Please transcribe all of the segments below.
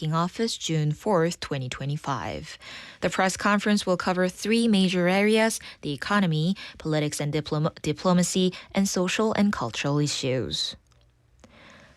taking office June 4th, 2025. The press conference will cover three major areas: the economy, politics and diplomacy, and social and cultural issues.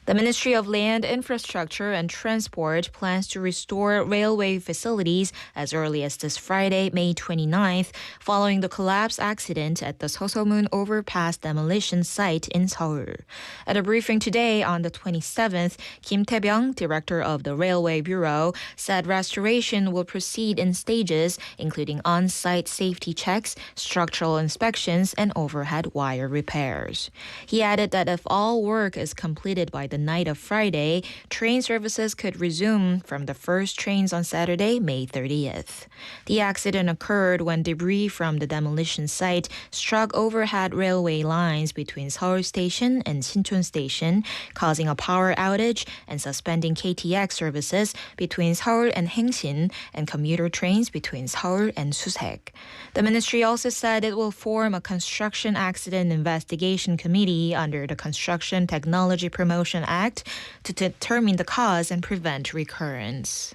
The Ministry of Land, Infrastructure and Transport plans to restore railway facilities as early as this Friday, May 29th, following the collapse accident at the Seosomun overpass demolition site in Seoul. At a briefing today on the 27th, Kim Tae-byung, director of the Railway Bureau, said restoration will proceed in stages, including on-site safety checks, structural inspections, and overhead wire repairs. He added that if all work is completed by the night of Friday, train services could resume from the first trains on Saturday, May 30th. The accident occurred when debris from the demolition site struck overhead railway lines between Seoul Station and Sinchon Station, causing a power outage and suspending KTX services between Seoul and Haengshin and commuter trains between Seoul and Susek. The ministry also said it will form a construction accident investigation committee under the Construction Technology Promotion Act to determine the cause and prevent recurrence.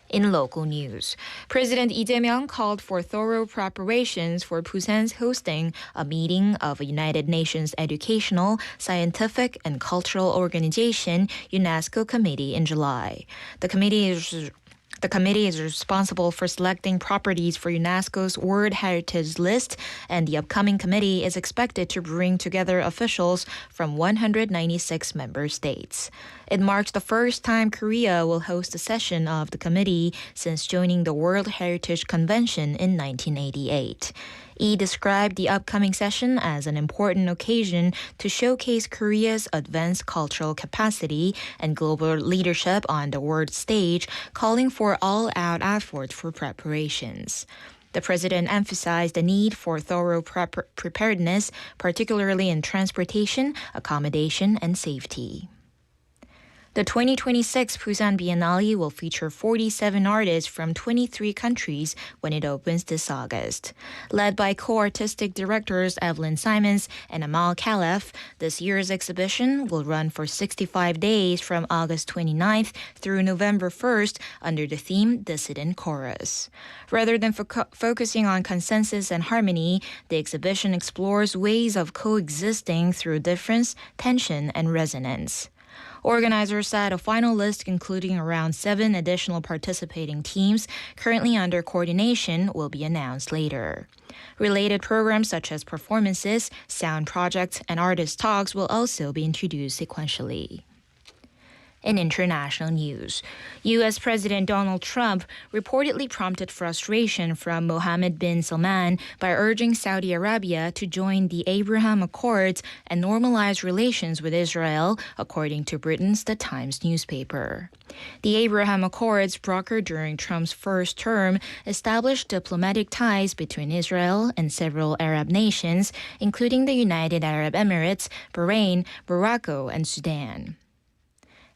In local news, President Lee Jae-myung called for thorough preparations for Busan's hosting a meeting of a United Nations Educational, Scientific, and Cultural Organization UNESCO committee in July. The committee is responsible for selecting properties for UNESCO's World Heritage List, and the upcoming committee is expected to bring together officials from 196 member states. It marks the first time Korea will host a session of the committee since joining the World Heritage Convention in 1988. Lee described the upcoming session as an important occasion to showcase Korea's advanced cultural capacity and global leadership on the world stage, calling for all-out effort for preparations. The president emphasized the need for thorough preparedness, particularly in transportation, accommodation, and safety. The 2026 Busan Biennale will feature 47 artists from 23 countries when it opens this August. Led by co-artistic directors Evelyn Simons and Amal Khalef, this year's exhibition will run for 65 days from August 29th through November 1st under the theme Dissident Chorus. Rather than focusing on consensus and harmony, the exhibition explores ways of coexisting through difference, tension, and resonance. Organizers said a final list including around 7 additional participating teams currently under coordination will be announced later. Related programs such as performances, sound projects, and artist talks will also be introduced sequentially. In international news, U.S. President Donald Trump reportedly prompted frustration from Mohammed bin Salman by urging Saudi Arabia to join the Abraham Accords and normalize relations with Israel, according to Britain's The Times newspaper. The Abraham Accords, brokered during Trump's first term, established diplomatic ties between Israel and several Arab nations, including the United Arab Emirates, Bahrain, Morocco, and Sudan.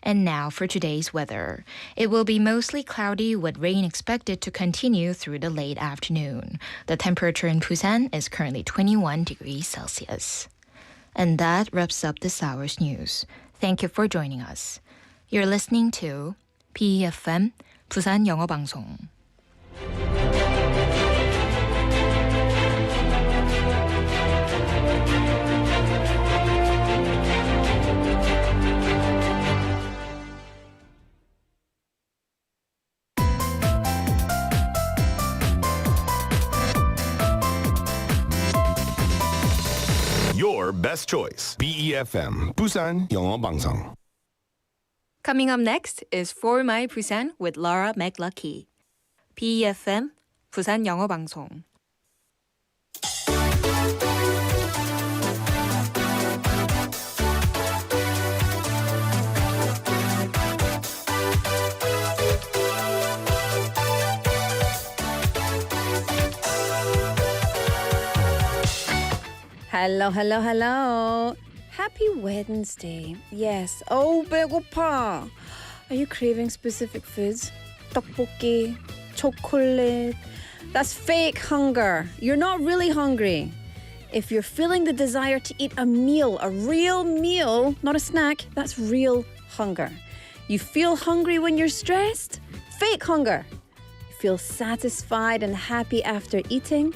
And now for today's weather. It will be mostly cloudy with rain expected to continue through the late afternoon. The temperature in Busan is currently 21 degrees Celsius. And that wraps up this hour's news. Thank you for joining us. You're listening to BEFM 부산영어방송. Your best choice. BEFM 부산영어방송. Coming up next is For My Busan with Laura McLuckie. BEFM 부산영어방송. Hello, hello, hello. Happy Wednesday. Yes. Oh, 배고파. Are you craving specific foods? 떡볶이, chocolate. That's fake hunger. You're not really hungry. If you're feeling the desire to eat a meal, a real meal, not a snack, that's real hunger. You feel hungry when you're stressed? Fake hunger. You feel satisfied and happy after eating?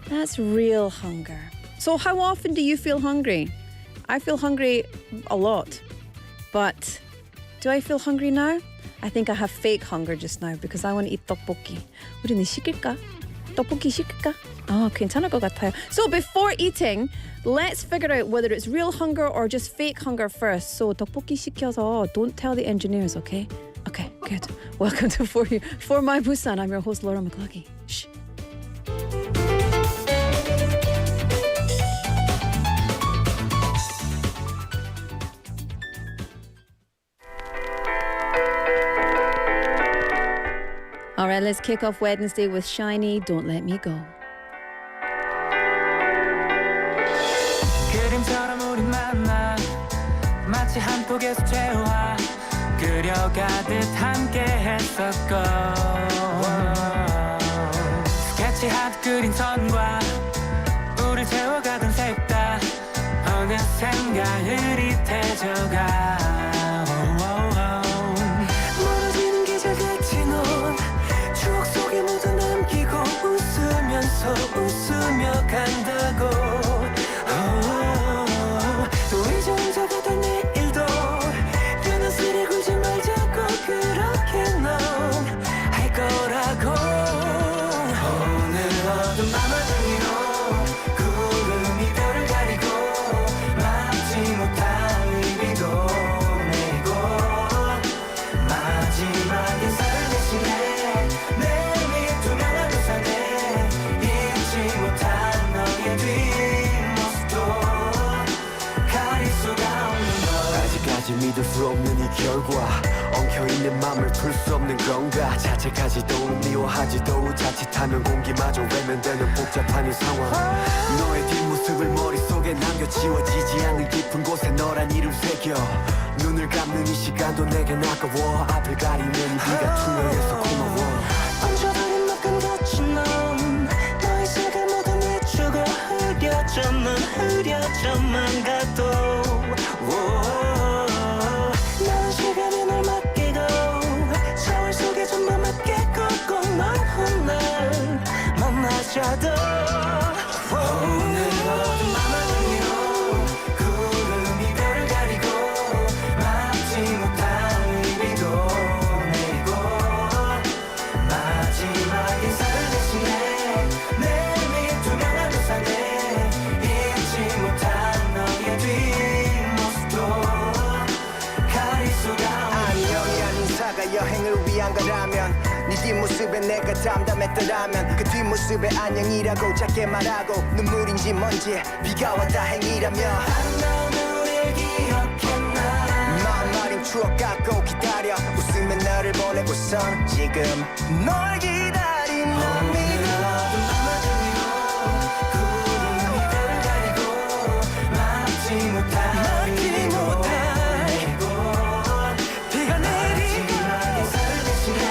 That's real hunger. So how often do you feel hungry? I feel hungry a lot. But do I feel hungry now? I think I have fake hunger just now because I want to eat 떡볶이. 우리는 시킬까? 떡볶이 시킬까? 괜찮을 것 같아요. So before eating, let's figure out whether it's real hunger or just fake hunger first. So 떡볶이 시켜서 don't tell the engineers, okay? Okay, good. Welcome to For My Busan. I'm your host, Laura McLuckie. Shh. All right, let's kick off Wednesday with Shiny, Don't Let Me Go. 그림처럼 우리 만나 마치 한 폭에서 재화 그려가듯 함께 했었고 스케치하듯 그린 선과 우릴 채워가던 색다 어느샌가 흐릿해져가 멀어지는 계절 같이 넌 추억 속에 모두 남기고 웃으면서 웃으며 간다고 또 이제 혼자가 될 내일도 변화스레 굴지 말자고 그렇게 넌 할 거라고 오늘 어두운 밤을 위로 구름이 별을 가리고 막지 못한 입이도 내리고 마지막 인사를 대신해 내밑 투명한 우산에 잊지 못한 너의 뒷모습도 가릴 수가 없는 걸 아직까지 믿을 수 없는 이 결과 엉켜있는 맘을 풀 수 없는 건가 자책하지도 미워하지도 자칫하면 공기마저 외면되는 복잡한 이 상황 너의 뒷모습을 머릿속에 남겨 지워지지 않는 깊은 곳에 너란 이름 새겨 눈을 감는 이 시간도 내겐 아까워 앞을 가리는 네가 투명해서 고마워 얹혀버린 막간 거친 넌 너의 색을 모두 내주고 흐려져만 가도 나는 시간에 널 맡기고 서울 속에 전부 맡기고 꼭 넌 훗날 만나자도 오늘 어두운 밤하늘 위로 구름이 별을 가리고 막지 못한 입이도 내리고 마지막 인사를 대신해 내밑 투명한 우산에 잊지 못한 너의 뒷모습도 가릴 수가 안녕이란 인사가 여행을 위한 거라면 네 뒷모습에 내가 담담했더라면 그 뒷모습에 안녕이라고 작게 말하고 눈물인지 뭔지 비가 와 다행이라며 아름다운 우릴 기억했나 마음 마린 추억 갖고 기다려 웃으며 너를 보내고선 지금 널 기다린 맘이 어두운 밤하늘 위로 구름이 별을 가리고 막지 못한 입이도 내리고 비가 내리고 인사를 대신해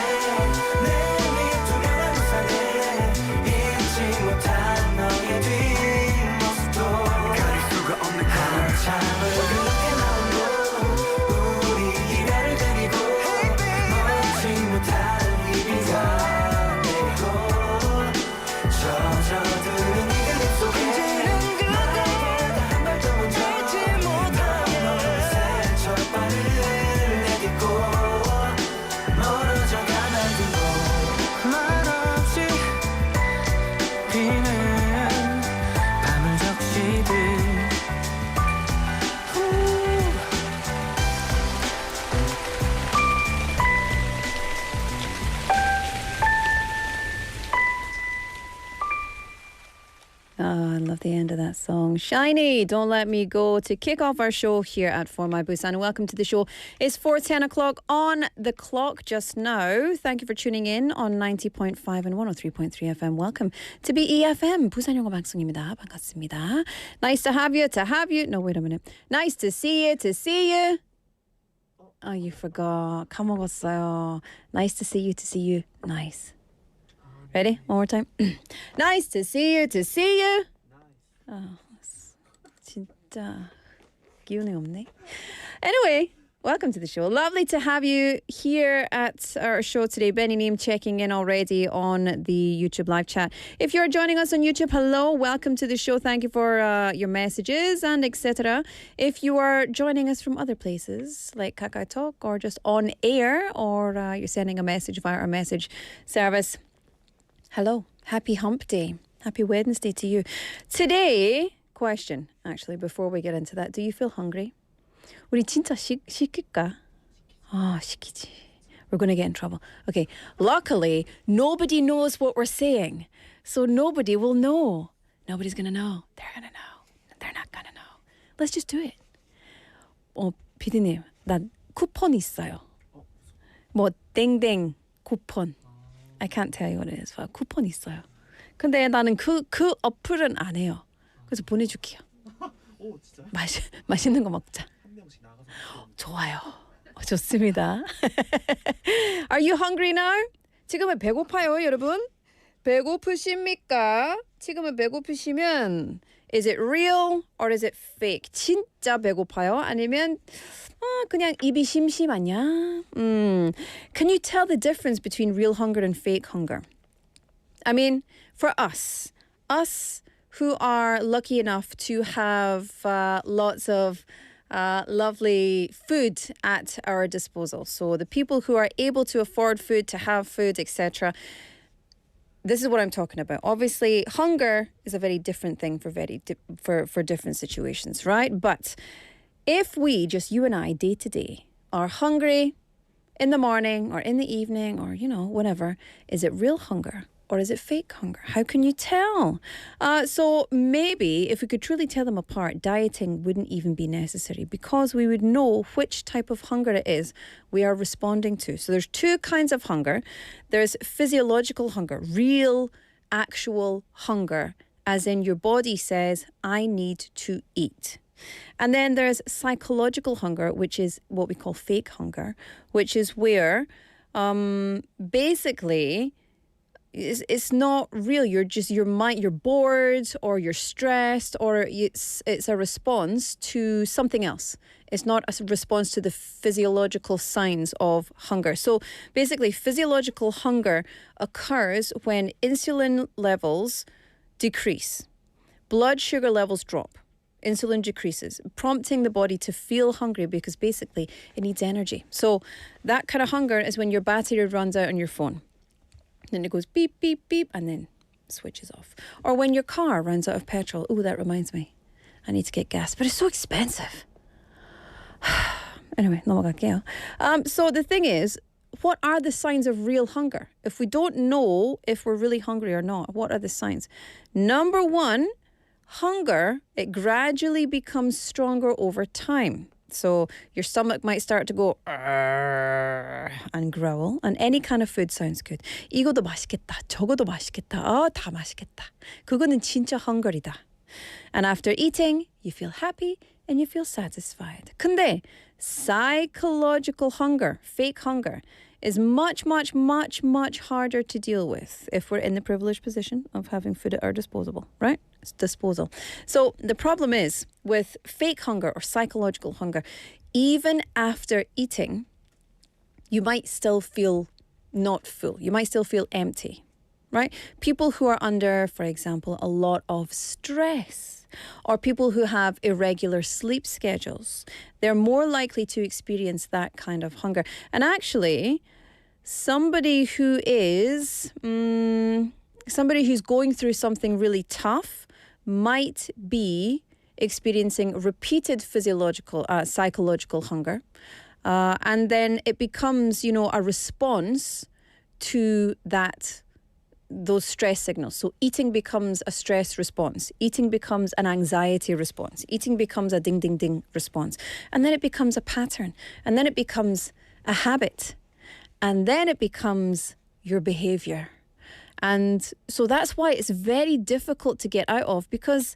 내밑 투명한 우산에 잊지 못한 너의 뒷모습도 가릴 수가 없는 잠을 그렇게 나오고 우리 이별을 그리고 먹지 못한 입이가 내리고 젖어드는 이 그림 속에 이제는 그대가 한 발도 멈추지 못하게 어느새 첫 발을 내딛고 멀어져 가나 두고 말없이 비는 밤을 적시듯 Oh, I love the end of that song. Shiny, Don't Let Me Go, to kick off our show here at For My Busan. Welcome to the show. It's 4:10 o'clock on the clock just now. Thank you for tuning in on 90.5 and 103.3 FM. Welcome to BEFM, 부산영어방송입니다. 반갑습니다. Nice to have you. No, wait a minute. Nice to see you. Oh, you forgot. 까먹었어요. Nice to see you. Nice. Ready? One more time. Nice to see you. 진짜 기운이 없네. Anyway, Welcome to the show. Lovely to have you here at our show today. Benny Neem checking in already on the YouTube live chat. If you're joining us on YouTube, hello, welcome to the show. Thank you for your messages and etc. If you are joining us from other places like Kakao Talk or just on air or you're sending a message via our message service, hello, happy hump day. Happy Wednesday to you. Today, question actually before we get into that, do you feel hungry? 우리 진짜 시킬까? 시키지. We're going to get in trouble. Okay, luckily, nobody knows what we're saying. So nobody will know. Nobody's going to know. They're going to know. They're not going to know. Let's just do it. 피디님, 나 쿠폰 있어요. 뭐 땡땡 쿠폰. I can't tell you what it is. 쿠폰 있어요. 근데 나는 그 어플은 안 해요. 그래서 보내줄게요. 맛있는 거 먹자. 좋아요. 좋습니다. Are you hungry now? 지금은 배고파요, 여러분? 배고프십니까? 지금은 배고프시면 is it real or is it fake? 진짜 배고파요? 아니면 그냥 입이 심심하냐? Can you tell the difference between real hunger and fake hunger? I mean, for us who are lucky enough to have lots of lovely food at our disposal. So the people who are able to afford food, to have food, etc. This is what I'm talking about. Obviously, hunger is a very different thing for different situations, right? But if we, just you and I, day to day, are hungry in the morning or in the evening or, whenever, is it real hunger? Or is it fake hunger? How can you tell? So maybe if we could truly tell them apart, dieting wouldn't even be necessary because we would know which type of hunger it is we are responding to. So there's two kinds of hunger. There's physiological hunger, real, actual hunger, as in your body says, I need to eat. And then there's psychological hunger, which is what we call fake hunger, which is where basically it's not real. Your mind, you're bored or you're stressed or it's a response to something else. It's not a response to the physiological signs of hunger. So basically, physiological hunger occurs when insulin levels decrease, blood sugar levels drop, insulin decreases, prompting the body to feel hungry because basically it needs energy. So that kind of hunger is when your battery runs out on your phone. Then it goes beep, beep, beep, and then switches off. Or when your car runs out of petrol. Oh, that reminds me. I need to get gas, but it's so expensive. Anyway, 넘어갈게요. So the thing is, what are the signs of real hunger? If we don't know if we're really hungry or not, what are the signs? Number one, hunger, it gradually becomes stronger over time. So your stomach might start to go and growl, and any kind of food sounds good. 이거도 맛있겠다, 저거도 맛있겠다, 다 맛있겠다. 그거는 진짜 hungry다. And after eating, you feel happy and you feel satisfied. 근데 psychological hunger, fake hunger, is much, much, much, much harder to deal with if we're in the privileged position of having food at our disposal, right? It's disposal. So the problem is with fake hunger or psychological hunger, even after eating, you might still feel not full. You might still feel empty, right? People who are under, for example, a lot of stress or people who have irregular sleep schedules, they're more likely to experience that kind of hunger. And actually, somebody who's going through something really tough might be experiencing repeated psychological hunger. And then it becomes, a response to those stress signals. So eating becomes a stress response. Eating becomes an anxiety response. Eating becomes a ding, ding, ding response. And then it becomes a pattern. And then it becomes a habit. And then it becomes your behavior. And so that's why it's very difficult to get out of because,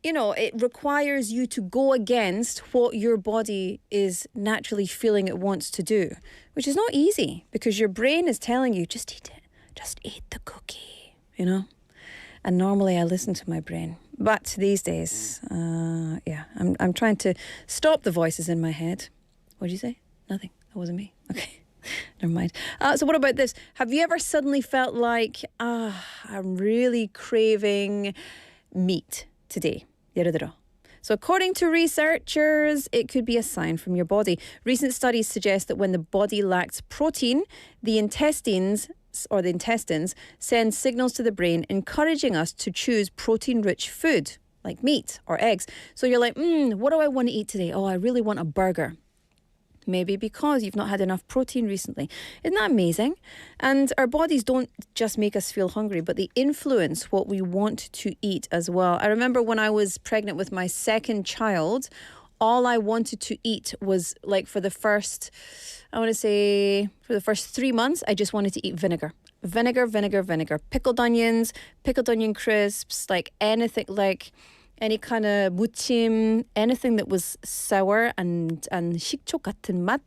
it requires you to go against what your body is naturally feeling it wants to do, which is not easy because your brain is telling you, just eat it. Just eat the cookie, And normally I listen to my brain. But these days, I'm trying to stop the voices in my head What did you say? Nothing. That wasn't me. Okay. Never mind. So what about this? Have you ever suddenly felt like, I'm really craving meat today? 예를 들어. So according to researchers, it could be a sign from your body. Recent studies suggest that when the body lacks protein, the intestines send signals to the brain encouraging us to choose protein-rich food like meat or eggs. So you're like, what do I want to eat today? Oh, I really want a burger. Maybe because you've not had enough protein recently. Isn't that amazing? And our bodies don't just make us feel hungry, but they influence what we want to eat as well. I remember when I was pregnant with my second child, all I wanted to eat was like for the first 3 months, I just wanted to eat vinegar. Vinegar. Pickled onions, pickled onion crisps, like anything, like any kind of 무침, anything that was sour and 식초 같은 맛.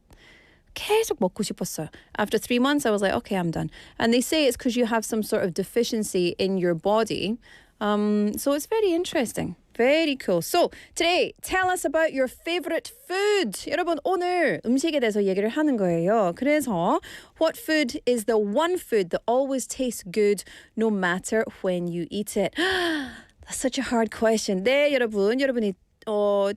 계속 먹고 싶었어요. After 3 months, I was like, okay, I'm done. And they say it's because you have some sort of deficiency in your body. So it's very interesting. Very cool. So today, tell us about your favorite food. 여러분, 오늘 음식에 대해서 얘기를 하는 거예요. 그래서 what food is the one food that always tastes good no matter when you eat it? That's such a hard question. 네, 여러분이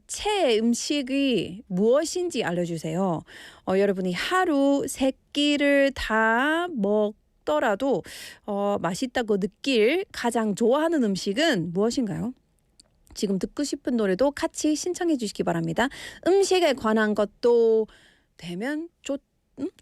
최애 음식이 무엇인지 알려주세요. 여러분이 하루 3끼를 다 먹더라도 맛있다고 느낄 가장 좋아하는 음식은 무엇인가요? 지금 듣고 싶은 노래도 같이 신청해 주시기 바랍니다. 음식에 관한 것도 되면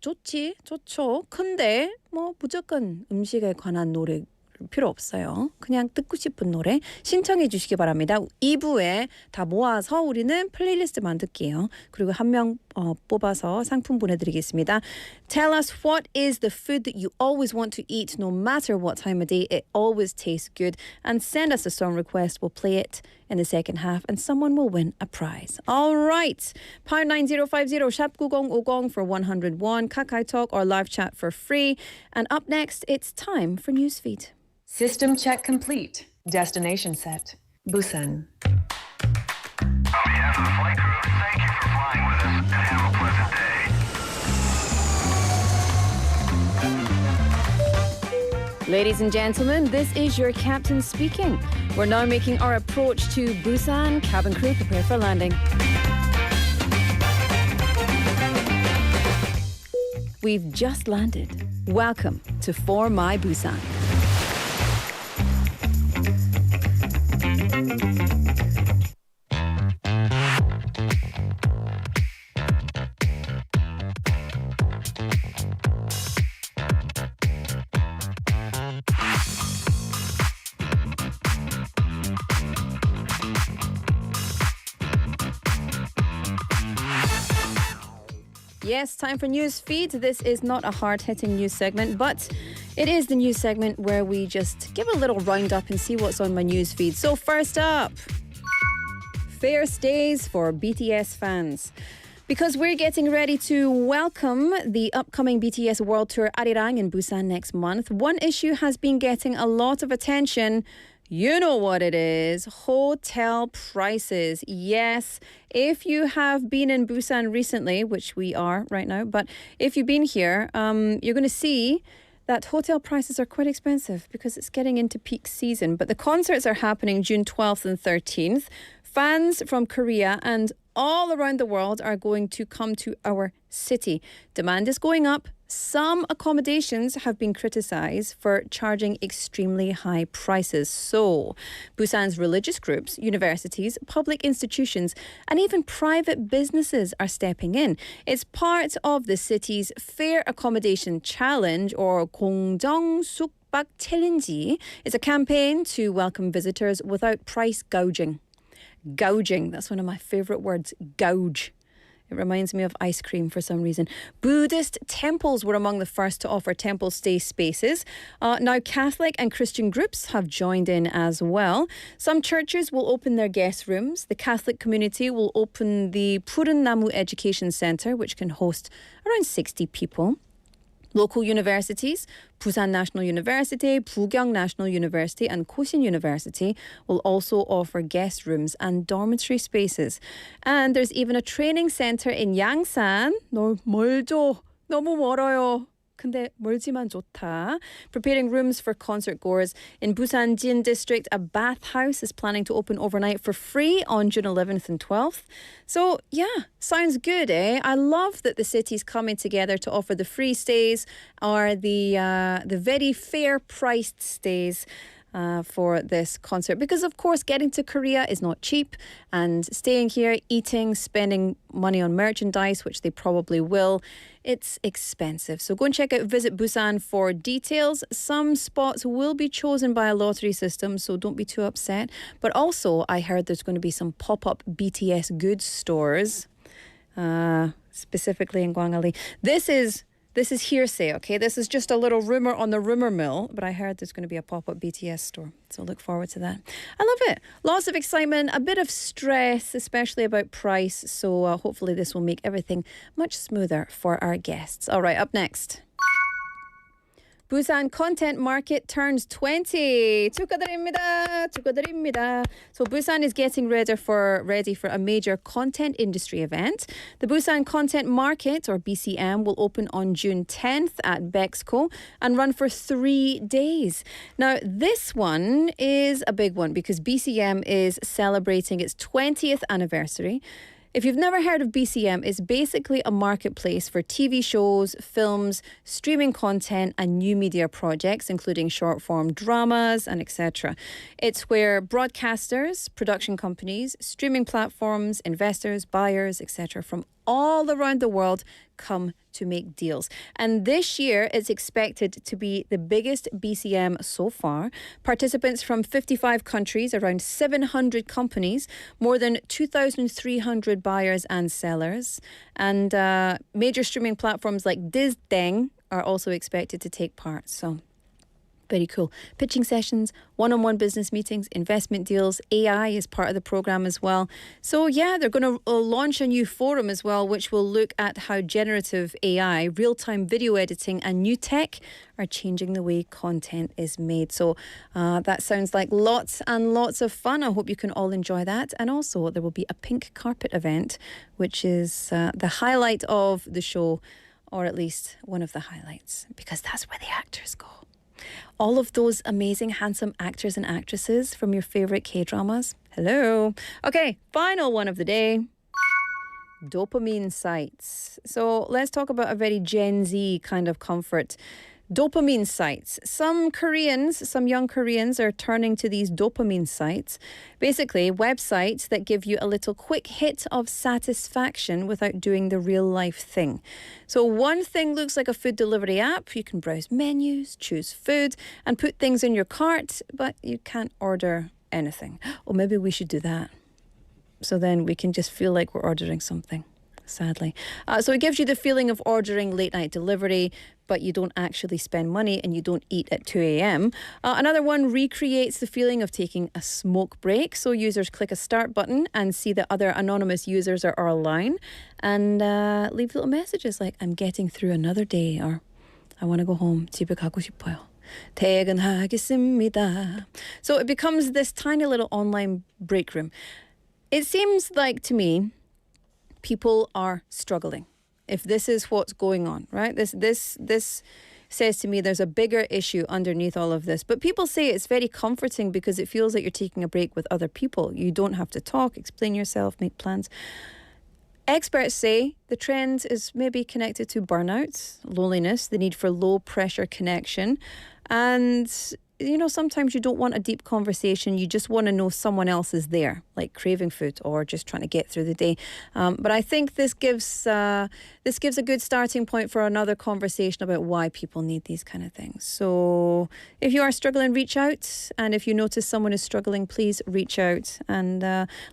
좋죠. 근데 무조건 음식에 관한 노래 필요 없어요. 그냥 듣고 싶은 노래 신청해 주시기 바랍니다. 2부에 다 모아서 우리는 플레이리스트 만들게요. 그리고 한 명 뽑아서 상품 보내드리겠습니다. Tell us what is the food that you always want to eat no matter what time of day. It always tastes good. And send us a song request. We'll play it in the second half and someone will win a prize. All right. Pound 9050 샵 9050 for 101. KakaoTalk or live chat for free. And up next, it's time for Newsfeed. System check complete. Destination set. Busan. On behalf of the flight crew, thank you for flying with us and have a pleasant day. Ladies and gentlemen, this is your captain speaking. We're now making our approach to Busan. Cabin crew, prepare for landing. We've just landed. Welcome to For My Busan. Yes, time for news feed. This is not a hard-hitting news segment, but it is the news segment where we just give a little roundup and see what's on my news feed. So first up, fierce days for BTS fans. Because we're getting ready to welcome the upcoming BTS World Tour Arirang in Busan next month, one issue has been getting a lot of attention. You know what it is. Hotel prices. Yes, if you have been in Busan recently, which we are right now, but if you've been here, you're going to see that hotel prices are quite expensive because it's getting into peak season. But the concerts are happening June 12th and 13th. Fans from Korea and all around the world are going to come to our city. Demand is going up. Some accommodations have been criticized for charging extremely high prices. So, Busan's religious groups, universities, public institutions, and even private businesses are stepping in. It's part of the city's Fair Accommodation Challenge, or 공정 숙박 챌린지. It's a campaign to welcome visitors without price gouging. Gouging, that's one of my favorite words, gouge. It reminds me of ice cream for some reason. Buddhist temples were among the first to offer temple stay spaces. Now Catholic and Christian groups have joined in as well. Some churches will open their guest rooms. The Catholic community will open the 푸른 나무 Education Centre, which can host around 60 people. Local universities, Busan National University, Bugyang National University and Kosin University will also offer guest rooms and dormitory spaces. And there's even a training center in Yangsan. 멀죠? 너무 멀어요. 근데 멀지만 좋다. Preparing rooms for concert goers. In Busan Jin District, a bathhouse is planning to open overnight for free on June 11th and 12th. So, yeah, sounds good, eh? I love that the city's coming together to offer the free stays or the very fair-priced stays for this concert. Because, of course, getting to Korea is not cheap. And staying here, eating, spending money on merchandise, which they probably will, it's expensive. So go and check out Visit Busan for details. Some spots will be chosen by a lottery system, so don't be too upset. But also, I heard there's going to be some pop-up BTS goods stores, specifically in Gwangali. This is hearsay, okay? This is just a little rumor on the rumor mill, but I heard there's going to be a pop-up BTS store. So look forward to that. I love it. Lots of excitement, a bit of stress, especially about price. So hopefully this will make everything much smoother for our guests. All right, up next. Busan Content Market turns 20. 축하드립니다. 축하드립니다. So Busan is getting ready for a major content industry event. The Busan Content Market, or BCM, will open on June 10th at Bexco and run for 3 days. Now, this one is a big one because BCM is celebrating its 20th anniversary. If you've never heard of BCM, it's basically a marketplace for TV shows, films, streaming content, and new media projects, including short-form dramas and etc. It's where broadcasters, production companies, streaming platforms, investors, buyers, etc. from all around the world come to make deals. And this year, it's expected to be the biggest BCM so far. Participants from 55 countries, around 700 companies, more than 2,300 buyers and sellers. And major streaming platforms like Disdeng are also expected to take part. So very cool. Pitching sessions, one-on-one business meetings, investment deals. AI is part of the program as well. So yeah, they're going to launch a new forum as well, which will look at how generative AI, real-time video editing and new tech are changing the way content is made. So that sounds like lots and lots of fun. I hope you can all enjoy that. And also there will be a pink carpet event, which is the highlight of the show, or at least one of the highlights, because that's where the actors go. All of those amazing, handsome actors and actresses from your favourite K-dramas. Hello. Okay, final one of the day. Dopamine sites. So let's talk about a very Gen Z kind of comfort. Dopamine sites. Some young Koreans are turning to these dopamine sites. Basically, websites that give you a little quick hit of satisfaction without doing the real life thing. So one thing looks like a food delivery app. You can browse menus, choose food, and put things in your cart, but you can't order anything. Or maybe we should do that. So then we can just feel like we're ordering something. Sadly. So it gives you the feeling of ordering late night delivery, but you don't actually spend money and you don't eat at 2 a.m. Another one recreates the feeling of taking a smoke break. So users click a start button and see that other anonymous users are online and leave little messages like, I'm getting through another day, or I want to go home. 집에 가고 싶어요. 퇴근하겠습니다. So it becomes this tiny little online break room. It seems like to me, people are struggling. If this is what's going on, right? This says to me there's a bigger issue underneath all of this. But people say it's very comforting because it feels like you're taking a break with other people. You don't have to talk, explain yourself, make plans. Experts say the trend is maybe connected to burnout, loneliness, the need for low pressure connection, and sometimes you don't want a deep conversation. You just want to know someone else is there, like craving food or just trying to get through the day. But I think this gives a good starting point for another conversation about why people need these kind of things. So if you are struggling, reach out. And if you notice someone is struggling, please reach out. And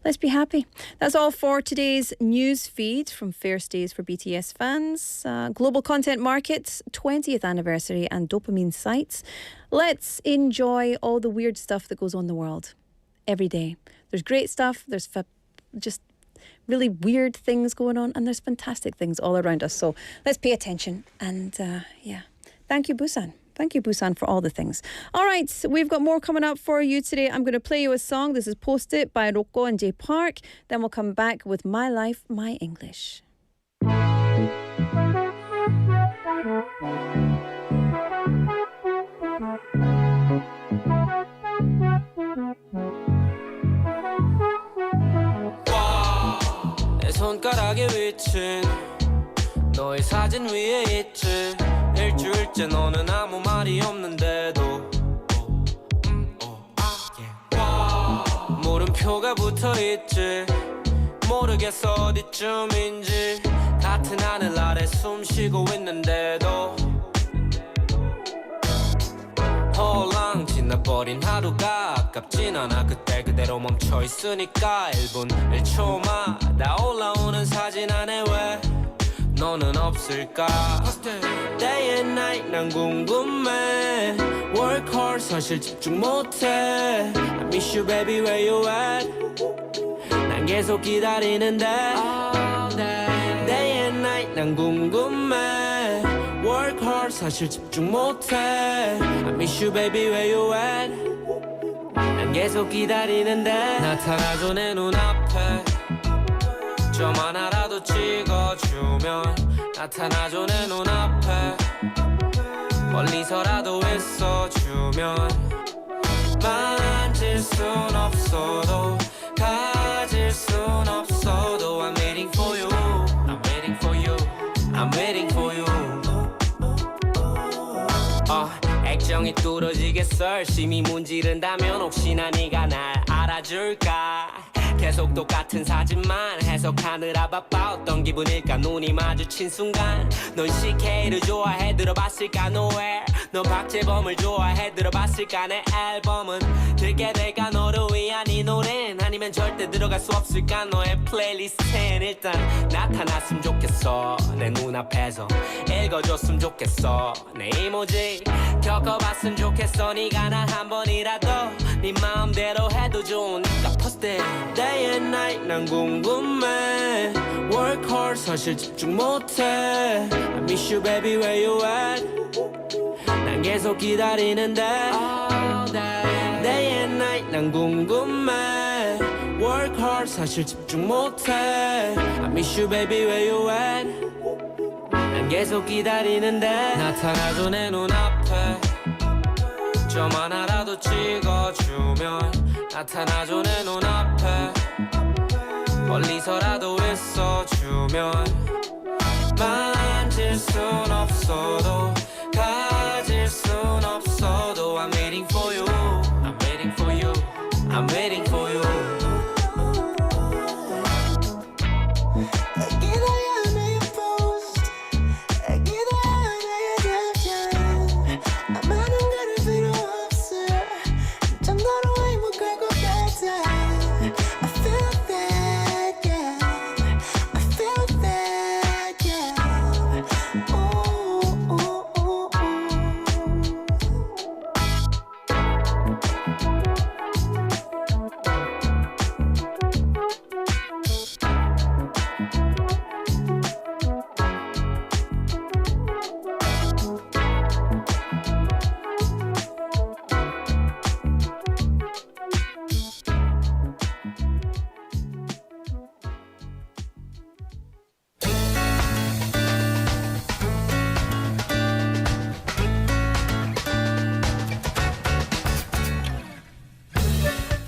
let's be happy. That's all for today's news feed from First Days for BTS fans. Global Content Market's 20th anniversary and dopamine sites. Let's enjoy all the weird stuff that goes on in the world every day. There's great stuff, there's just really weird things going on, and there's fantastic things all around us. So let's pay attention and Thank you, Busan. Thank you, Busan, for all the things. All right, we've got more coming up for you today. I'm going to play you a song. This is Post It by Rocco and Jay Park. Then we'll come back with My Life, My English. 내 손가락에 위친 너의 사진 위에 있지 일주일째 너는 아무 말이 없는데도 물음표가 붙어있지 모르겠어 어디쯤인지 같은 하늘 아래 숨 쉬고 있는데도 홀랑 지나버린 하루가 아깝진 않아 그때 그대로 멈춰있으니까 1분 1초마다 올라오는 사진 안에 왜 너는 없을까 Day and night 난 궁금해 Work hard 사실 집중 못해 I miss you baby where you at 난 계속 기다리는데 Day and night 난 궁금해 Work hard 사실 집중 못해 I miss you baby where you at 난 계속 기다리는데 나타나줘 내 눈앞에 점 하나라도 찍어주면 나타나줘 내 눈앞에 멀리서라도 있어주면 만질 순 없어도 가질 순 없어도 I'm waiting for you I'm waiting for you I'm waiting for you 액정이 뚫어지겠어 열심히 문지른다면 혹시나 네가 날 알아줄까 계속 똑같은 사진만 해석하느라 바빠 어떤 기분일까 눈이 마주친 순간 넌 CK를 좋아해 들어봤을까 Nowhere 넌 박재범을 좋아해 들어봤을까 내 앨범은 들게 될까 너를 위한 이 노래는 아니면 절대 들어갈 수 없을까 너의 플레이리스트엔 일단 나타났으면 좋겠어 내 눈앞에서 읽어줬으면 좋겠어 내 이모지 겪어봤으면 좋겠어 네가 날 한 번이라도 네 마음대로 해도 좋으니까 Post it Day and night 난 궁금해 Work hard 사실 집중 못해 I miss you baby where you at 난 계속 기다리는데 Day and night 난 궁금해 Work hard 사실 집중 못해 I miss you baby where you at 난 계속 기다리는데 나타나줘 내 눈앞에 점 하나라도 찍어주면 나타나줘 내 눈앞에 멀리서라도 있어주면 만질 순 없어도 가질 순 없어도 I'm waiting for you I'm waiting for you I'm waiting for you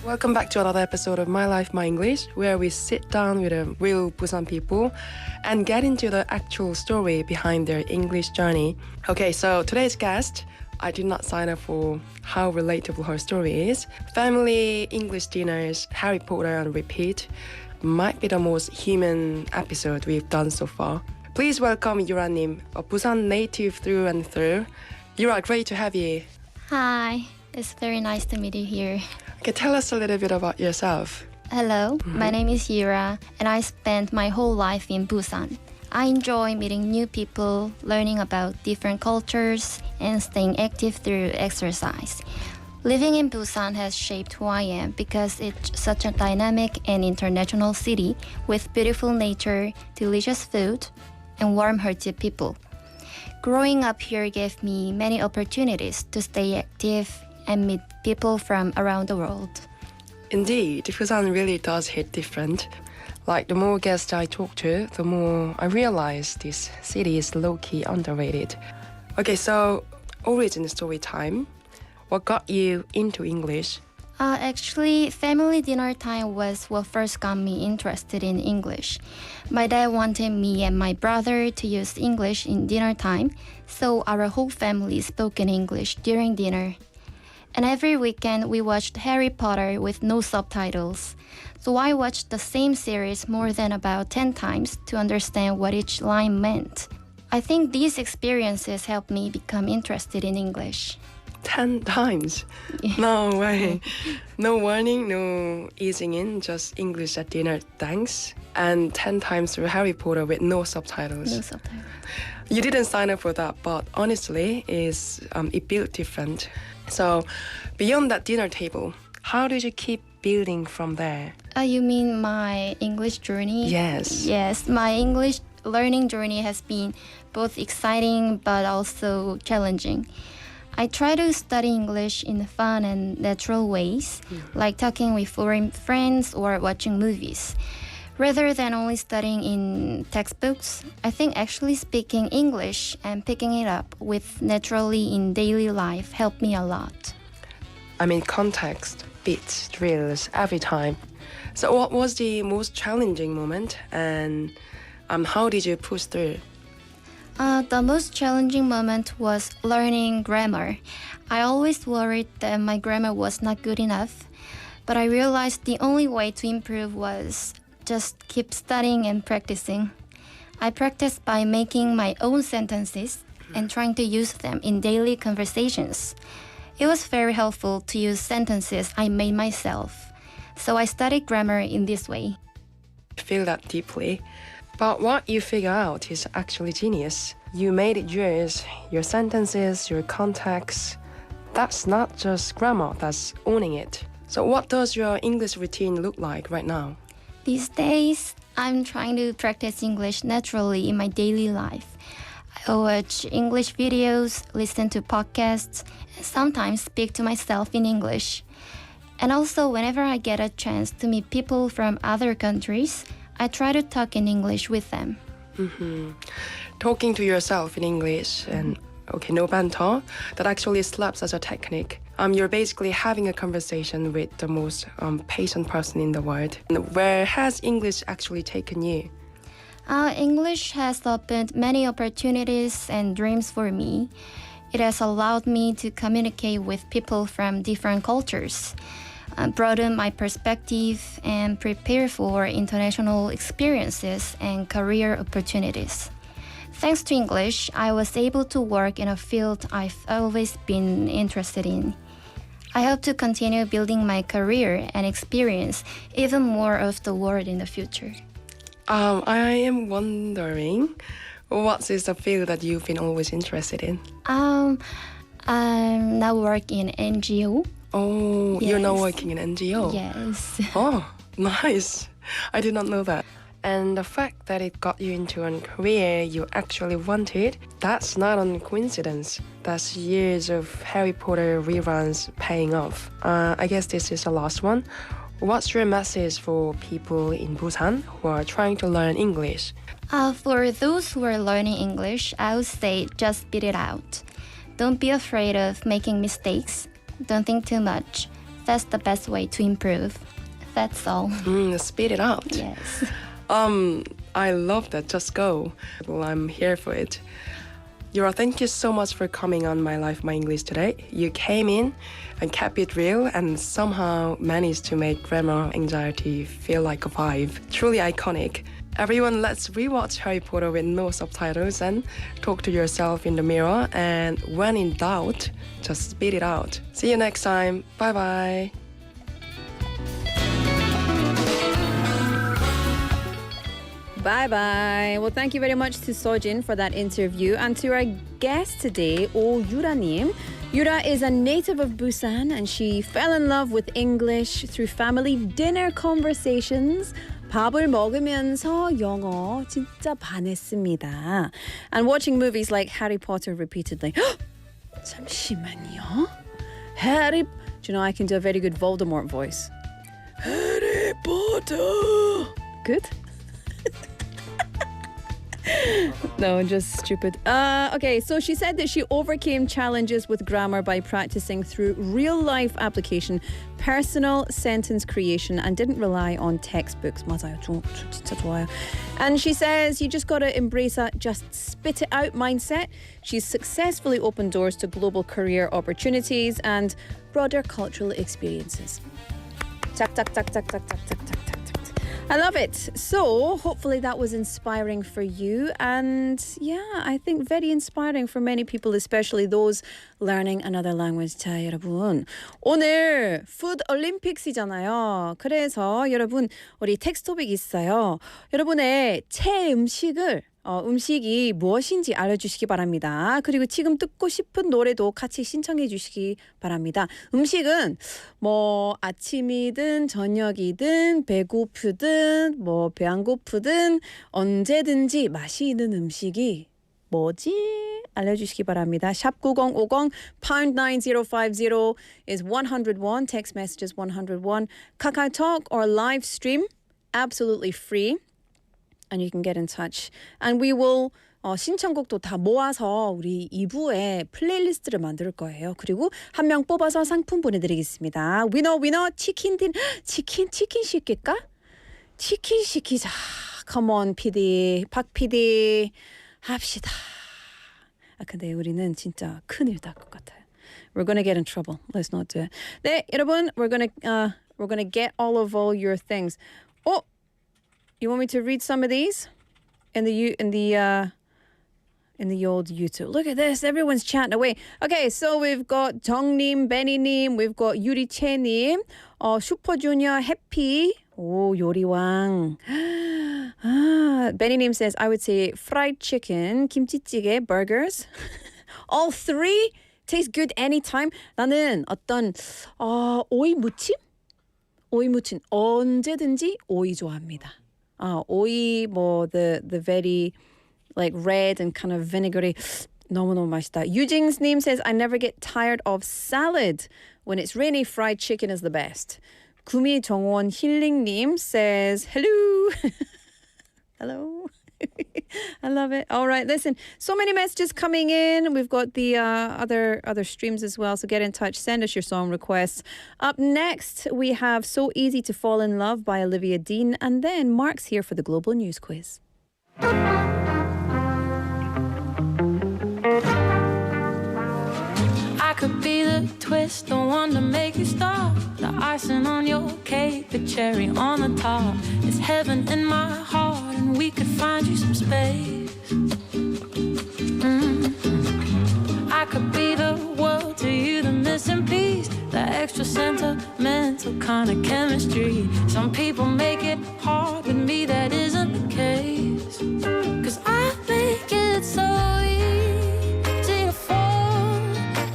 Welcome back to another episode of My Life, My English, where we sit down with real Busan people and get into the actual story behind their English journey. Okay, so today's guest, I did not sign up for how relatable her story is. Family, English dinners, Harry Potter on repeat might be the most human episode we've done so far. Please welcome Yura-nim, a Busan native through and through. Yura, great to have you. Hi, it's very nice to meet you here. Okay, tell us a little bit about yourself. Hello, my name is Yura, and I spent my whole life in Busan. I enjoy meeting new people, learning about different cultures, and staying active through exercise. Living in Busan has shaped who I am because it's such a dynamic and international city with beautiful nature, delicious food, and warm-hearted people. Growing up here gave me many opportunities to stay active and meet people from around the world. Indeed, Busan really does hit different. Like the more guests I talk to, the more I realize this city is low-key underrated. Okay, so origin story time. What got you into English? Actually, family dinner time was what first got me interested in English. My dad wanted me and my brother to use English in dinner time, so our whole family spoke in English during dinner. And every weekend we watched Harry Potter with no subtitles. So I watched the same series more than about 10 times to understand what each line meant. I think these experiences helped me become interested in English. 10 times? No way. No warning, no easing in, just English at dinner, thanks. And 10 times through Harry Potter with no subtitles. No subtitles. You didn't sign up for that, but honestly, it built different. So, beyond that dinner table, how did you keep building from there? You mean my English journey? Yes. Yes, my English learning journey has been both exciting but also challenging. I try to study English in fun and natural ways, like talking with foreign friends or watching movies. Rather than only studying in textbooks, I think actually speaking English and picking it up with naturally in daily life helped me a lot. I mean, context, beats, drills, every time. So what was the most challenging moment and how did you push through? The most challenging moment was learning grammar. I always worried that my grammar was not good enough, but I realized the only way to improve was just keep studying and practicing. I practiced by making my own sentences and trying to use them in daily conversations. It was very helpful to use sentences I made myself, so I studied grammar in this way. I feel that deeply. But what you figure out is actually genius. You made it yours, your sentences, your context. That's not just grammar, that's owning it. So what does your English routine look like right now? These days, I'm trying to practice English naturally in my daily life. I watch English videos, listen to podcasts, and sometimes speak to myself in English. And also, whenever I get a chance to meet people from other countries, I try to talk in English with them. Talking to yourself in English and no banter, that actually slaps as a technique. You're basically having a conversation with the most patient person in the world. Where has English actually taken you? English has opened many opportunities and dreams for me. It has allowed me to communicate with people from different cultures, broaden my perspective, and prepare for international experiences and career opportunities. Thanks to English, I was able to work in a field I've always been interested in. I hope to continue building my career and experience even more of the world in the future. I am wondering, what is the field that you've been always interested in? I'm now working in NGO. Oh, Yes. You're now working in NGO? Yes. Oh, nice. I did not know that. And the fact that it got you into a career you actually wanted, that's not a coincidence. That's years of Harry Potter reruns paying off. I guess this is the last one. What's your message for people in Busan who are trying to learn English? For those who are learning English, I would say just spit it out. Don't be afraid of making mistakes. Don't think too much. That's the best way to improve. That's all. Spit it out. Yes. I love that. Just go. Well, I'm here for it. Yura, thank you so much for coming on My Life, My English today. You came in and kept it real and somehow managed to make grammar anxiety feel like a vibe. Truly iconic. Everyone, let's rewatch Harry Potter with no subtitles and talk to yourself in the mirror. And when in doubt, just spit it out. See you next time. Bye-bye. Bye-bye. Well, thank you very much to Sojin for that interview and to our guest today, Yura-님. Yura is a native of Busan and she fell in love with English through family dinner conversations 밥을 먹으면서 영어 진짜 반했습니다. And watching movies like Harry Potter repeatedly. 잠시만요. Do you know I can do a very good Voldemort voice? Harry Potter. Good? No, just stupid. Okay, so she said that she overcame challenges with grammar by practicing through real-life application, personal sentence creation, and didn't rely on textbooks. 맞아요, 진짜 좋아요. And she says you just got to embrace a just spit it out mindset. She's successfully opened doors to global career opportunities and broader cultural experiences. I love it. So hopefully that was inspiring for you, and yeah, I think very inspiring for many people, especially those learning another language. 자, 여러분, 오늘 푸드 올림픽스잖아요. 그래서 여러분 우리 텍스트 토픽 있어요. 여러분의 최애 음식이 무엇인지 알려주시기 바랍니다. 그리고 지금 듣고 싶은 노래도 같이 신청해 주시기 바랍니다. 음식은 뭐 아침이든 저녁이든 배고프든 뭐 배 안 고프든 언제든지 맛이 있는 음식이 뭐지? 알려주시기 바랍니다. 샵 9050 pound 9050 is 101. Text messages 101. KakaoTalk or live stream absolutely free. And you can get in touch. And we will 신청곡도 다 모아서 우리 2부에 플레이리스트를 만들 거예요. 그리고 한 명 뽑아서 상품 보내드리겠습니다. 위너 치킨 시킬까? 치킨 시키자. Come on, PD. 박 PD. 합시다. 근데 우리는 진짜 큰일 날 것 같아요. We're gonna get in trouble. Let's not do it. 네, 여러분, we're gonna get all your things. You want me to read some of these in the old YouTube? Look at this. Everyone's chatting away. Okay, so we've got 정님, 베니님, we've got 유리채님, 슈퍼주니어 해피, 요리왕. 베니님 says, I would say fried chicken, 김치찌개, burgers. All three taste good anytime. 나는 어떤 오이 무침 언제든지 오이 좋아합니다. 오이 the very like red and kind of vinegary 너무너무 맛있다. 유징스님 says I never get tired of salad. When it's rainy, fried chicken is the best. 구미 정원 힐링님 says hello. Hello. I love it. All right, listen. So many messages coming in. We've got the other streams as well. So get in touch. Send us your song requests. Up next, we have So Easy to Fall in Love by Olivia Dean. And then Mark's here for the Global News Quiz. I could be the twist, the one to make you stop. The icing on your cake, the cherry on the top. It's heaven in my heart, and we could find you some space. I could be the world to you, the missing piece, the extra sentimental kind of chemistry. Some people make it hard, with me that isn't the case. 'Cause I make it so easy to fall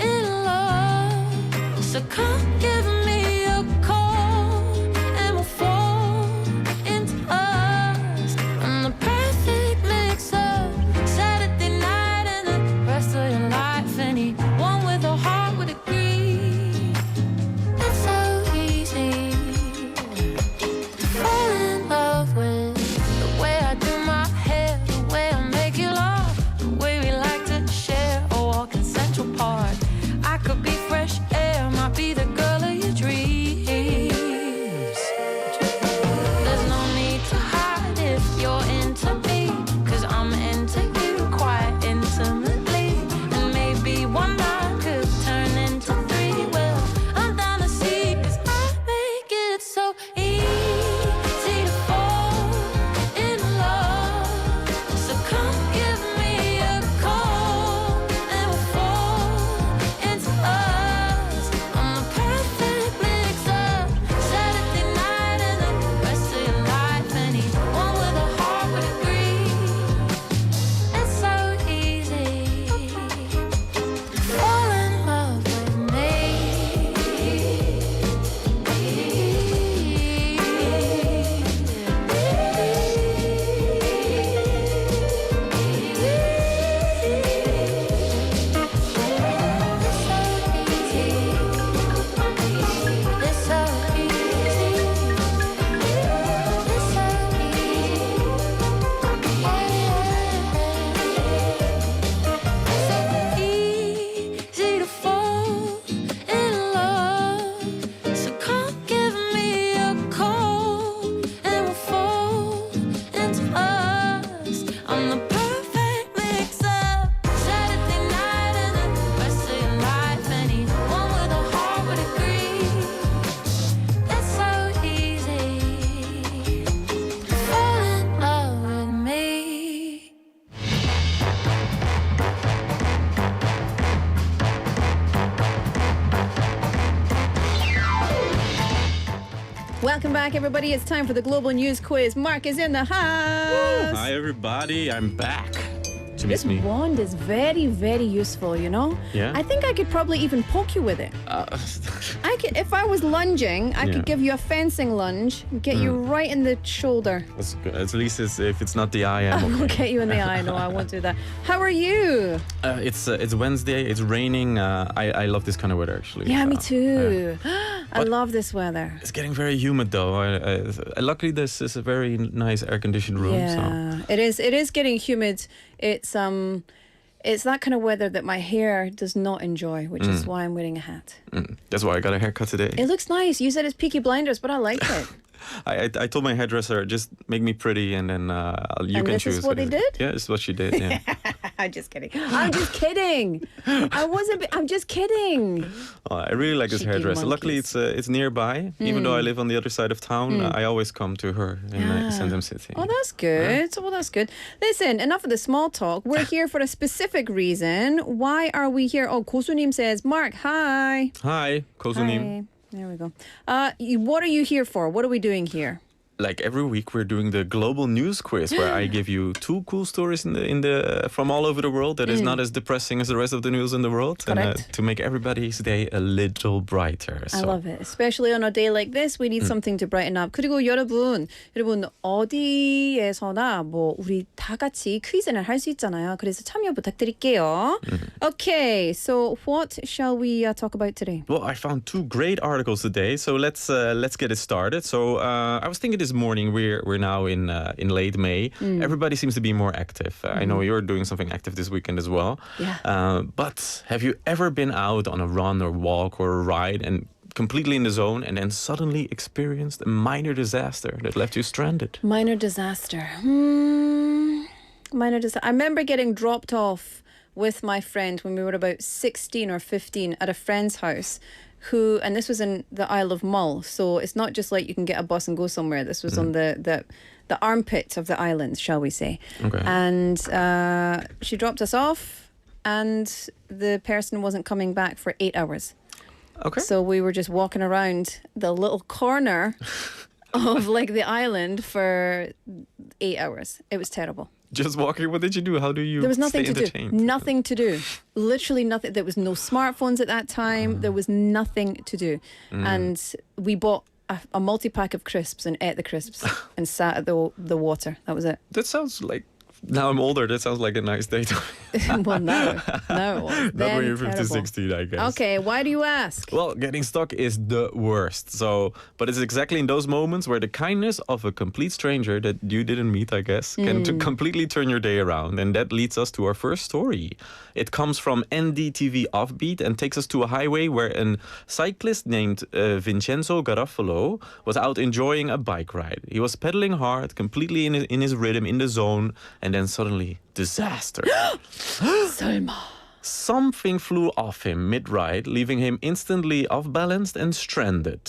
in love. So come give me a call and we'll fall into us. I'm the perfect mix of Saturday night and the rest of your life. Anyone with a heart would agree. It's so easy to fall in love with the way I do my hair, the way I make you laugh, the way we like to share a walk in Central Park. I could be fresh air, might be the Welcome back, everybody. It's time for the Global News Quiz. Mark is in the house. Hi, everybody. I'm back. To This miss me. wand is very, very useful, you know? Yeah? I think I could probably even poke you with it. I could, if I was lunging, I Yeah. could give you a fencing lunge, get you right in the shoulder. That's good. At least if it's not the I I am. will get you in the eye. No, I won't do that. How are you? It's Wednesday. It's raining. I love this kind of weather actually. Yeah, me So, too. I love this weather. It's getting very humid though. Luckily, this is a very nice air-conditioned room. Yeah, it is. It is getting humid. It's that kind of weather that my hair does not enjoy, which is why I'm wearing a hat. That's why I got a haircut today. It looks nice. You said it's Peaky Blinders, but I like it. I told my hairdresser, just make me pretty and then you And can this choose. is what he did? Yeah, this is what she did. Yeah. I'm just kidding. I'm just kidding. I'm just kidding. Oh, I really like this Cheeky hairdresser. Luckily, monkeys. it's nearby. Even though I live on the other side of town, I always come to her in Sandham City. Oh, that's good. Well, that's good. Listen, enough of the small talk. We're here for a specific reason. Why are we here? Oh, Kosunim says, Mark, hi. Hi, Kosunim. Hi. There we go. What are you here for? What are we doing here? Like every week, we're doing the global news quiz, where I give you 2 cool stories from all over the world that is not as depressing as the rest of the news in the world, and to make everybody's day a little brighter. I love it. Especially on a day like this, we need something to brighten up. 그리고 여러분 어디에서나 뭐 우리 다 같이 퀴즈를 할 수 있잖아요. 그래서 참여 부탁드릴게요. Okay, so what shall we talk about today? Well, I found 2 great articles today, so let's get it started. So I was thinking this morning we're now in late May. Everybody seems to be more active. I know you're doing something active this weekend as well. Yeah. But have you ever been out on a run or walk or a ride and completely in the zone and then suddenly experienced a minor disaster that left you stranded? Minor disaster. Minor disaster. I remember getting dropped off with my friend when we were about 16 or 15 at a friend's house. And this was in the Isle of Mull, so it's not just like you can get a bus and go somewhere. This was on the armpit of the island, shall we say. Okay. And she dropped us off, and the person wasn't coming back for 8 hours. Okay. So we were just walking around the little corner of like the island for 8 hours. It was terrible. Just walking. What did you do? How do you There was nothing stay to do. entertained? Nothing to do. Literally nothing. There was no smartphones at that time. There was nothing to do. And we bought a multi-pack of crisps and ate the crisps and sat at the water. That was it. That sounds like, now I'm older, that sounds like a nice day to me. Well, no, it was. Not when you're Then 50, terrible. 16, I guess. Okay, why do you ask? Well, getting stuck is the worst. But it's exactly in those moments where the kindness of a complete stranger that you didn't meet, I guess, can completely turn your day around. And that leads us to our first story. It comes from NDTV Offbeat and takes us to a highway where a cyclist named Vincenzo Garofalo was out enjoying a bike ride. He was pedaling hard, completely in his rhythm, in the zone, and then suddenly, disaster. Selma. Something flew off him mid-ride, leaving him instantly off-balanced and stranded.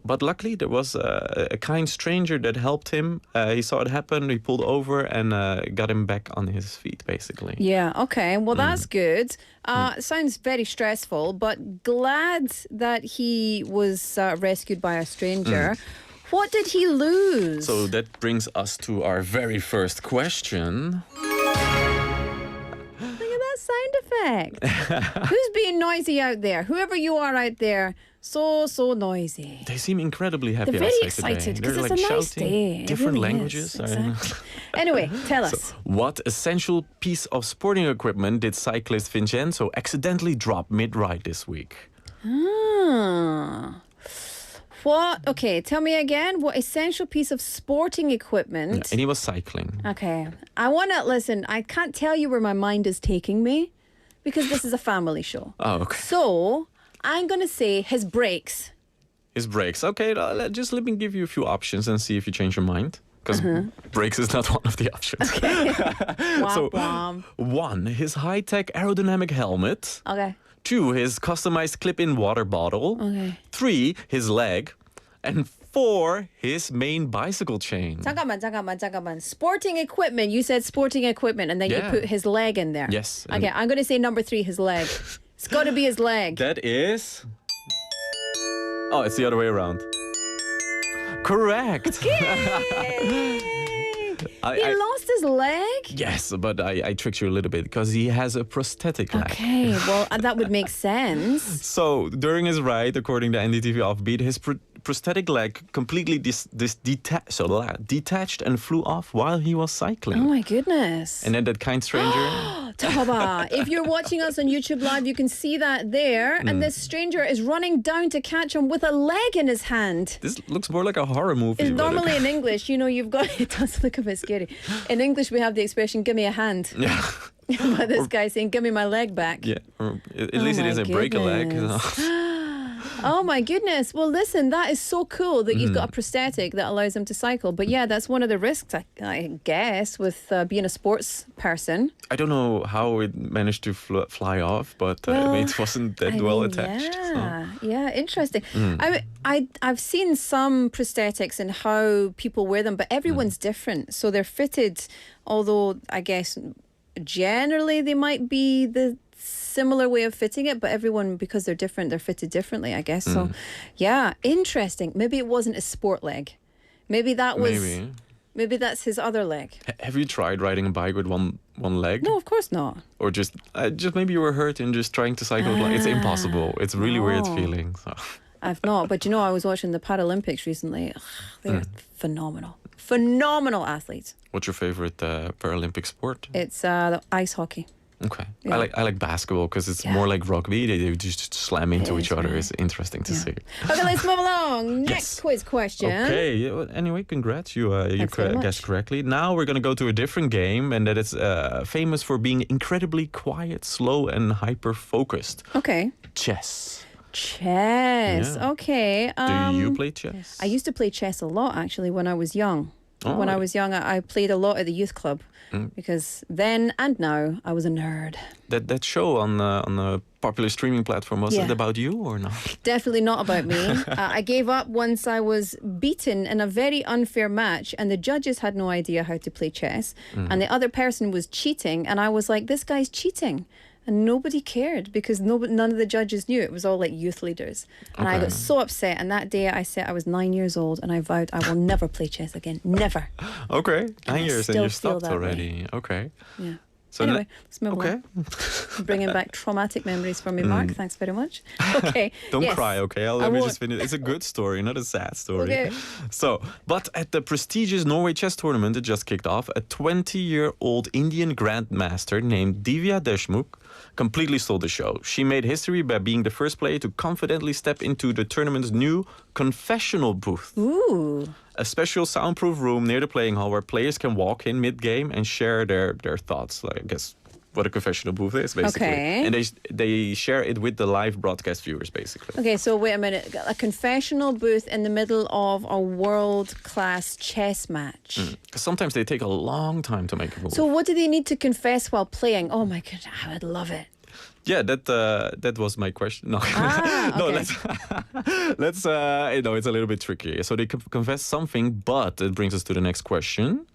But luckily, there was a kind stranger that helped him. He saw it happen, he pulled over and got him back on his feet, basically. Yeah, okay. Well, that's good. Sounds very stressful, but glad that he was rescued by a stranger. What did he lose? So that brings us to our very first question. Look at that sound effect. Who's being noisy out there? Whoever you are out there, so noisy. They seem incredibly happy They're very outside excited today. because They're it's like a nice shouting day. It different really languages. is, exactly. Anyway, tell us. What essential piece of sporting equipment did cyclist Vincenzo accidentally drop mid-ride this week? What? Okay, tell me again. What essential piece of sporting equipment? Yeah, and he was cycling. Okay. I want to listen. I can't tell you where my mind is taking me because this is a family show. Oh, okay. So I'm going to say his brakes. His brakes. Okay, just let me give you a few options and see if you change your mind. Because brakes is not one of the options. Okay. So, Womp womp. 1, his high-tech aerodynamic helmet. Okay. 2, his customized clip-in water bottle. Okay. 3, his leg. And 4, his main bicycle chain. 잠깐만. Sporting equipment. You said sporting equipment and then you put his leg in there. Yes. Okay, I'm going to say number 3, his leg. It's got to be his leg. That is... Oh, it's the other way around. Correct. He lost his leg? Yes, but I tricked you a little bit because he has a prosthetic leg. Okay, well, that would make sense. So during his ride, according to NDTV Offbeat, his prosthetic leg completely detached and flew off while he was cycling. Oh my goodness. And then that kind stranger... Taba, if you're watching us on YouTube Live, you can see that there. And this stranger is running down to catch him with a leg in his hand. This looks more like a horror movie. It's normally in English, you've got... It does look a bit scary. In English, we have the expression, give me a hand. Yeah. But this guy saying, give me my leg back. Yeah, or at least he doesn't break a leg. Oh my goodness. Well, listen, that is so cool that you've got a prosthetic that allows him to cycle. But yeah, that's one of the risks, I guess, with being a sports person. I don't know how it managed to fly off, but it wasn't that well attached. Yeah, yeah, interesting. Mm. I've seen some prosthetics and how people wear them, but everyone's different. So they're fitted, although I guess generally they might be the similar way of fitting it, but everyone, because they're different, they're fitted differently, I guess. So yeah, interesting. Maybe it wasn't a sport leg. Maybe that was maybe that's his other leg. Have you tried riding a bike with one leg? No, of course not. Or just maybe you were hurt and just trying to cycle with it's impossible. It's a really weird feeling. So. I've not, but I was watching the Paralympics recently. They're phenomenal athletes. What's your favorite Paralympic sport? It's the ice hockey. Okay. Yeah. I like basketball because it's more like rugby. They just slam into each other. Right. It's interesting to see. Okay, let's move along. Next quiz question. Okay. Yeah, well, anyway, congrats. You very guessed much. correctly. Now we're going to go to a different game, and that is famous for being incredibly quiet, slow, and hyper-focused. Okay. Chess. Chess. Yeah. Okay. Do you play chess? I used to play chess a lot, actually, when I was young. Oh, when I right. was young, I played a lot at the youth club because then and now I was a nerd. That show on the popular streaming platform, was it about you or not? Definitely not about me. I gave up once I was beaten in a very unfair match and the judges had no idea how to play chess and the other person was cheating and I was like, this guy's cheating. And nobody cared because none of the judges knew. It was all like youth leaders. And I got so upset. And that day I said I was 9 years old and I vowed I will never play chess again. Never. Okay. 9 years and you still feel stopped that already. way. Okay. Yeah. So Anyway, let's move okay. on. Bringing back traumatic memories for me, Mark. Thanks very much. Okay. Don't cry, okay? Let me won't. just finish. It's a good story, not a sad story. Okay. So, but at the prestigious Norway chess tournament that just kicked off, a 20-year-old Indian grandmaster named Divya Deshmukh completely stole the show. She made history by being the first player to confidently step into the tournament's new confessional booth. Ooh. A special soundproof room near the playing hall where players can walk in mid-game and share their thoughts. Like, I guess what a confessional booth is, basically. Okay. And they share it with the live broadcast viewers, basically. Okay, so wait a minute. A confessional booth in the middle of a world-class chess match. 'Cause sometimes they take a long time to make a move. So what do they need to confess while playing? Oh my God, I would love it. Yeah, that was my question. No, no, okay. let's it's a little bit tricky. So they confess something, but it brings us to the next question.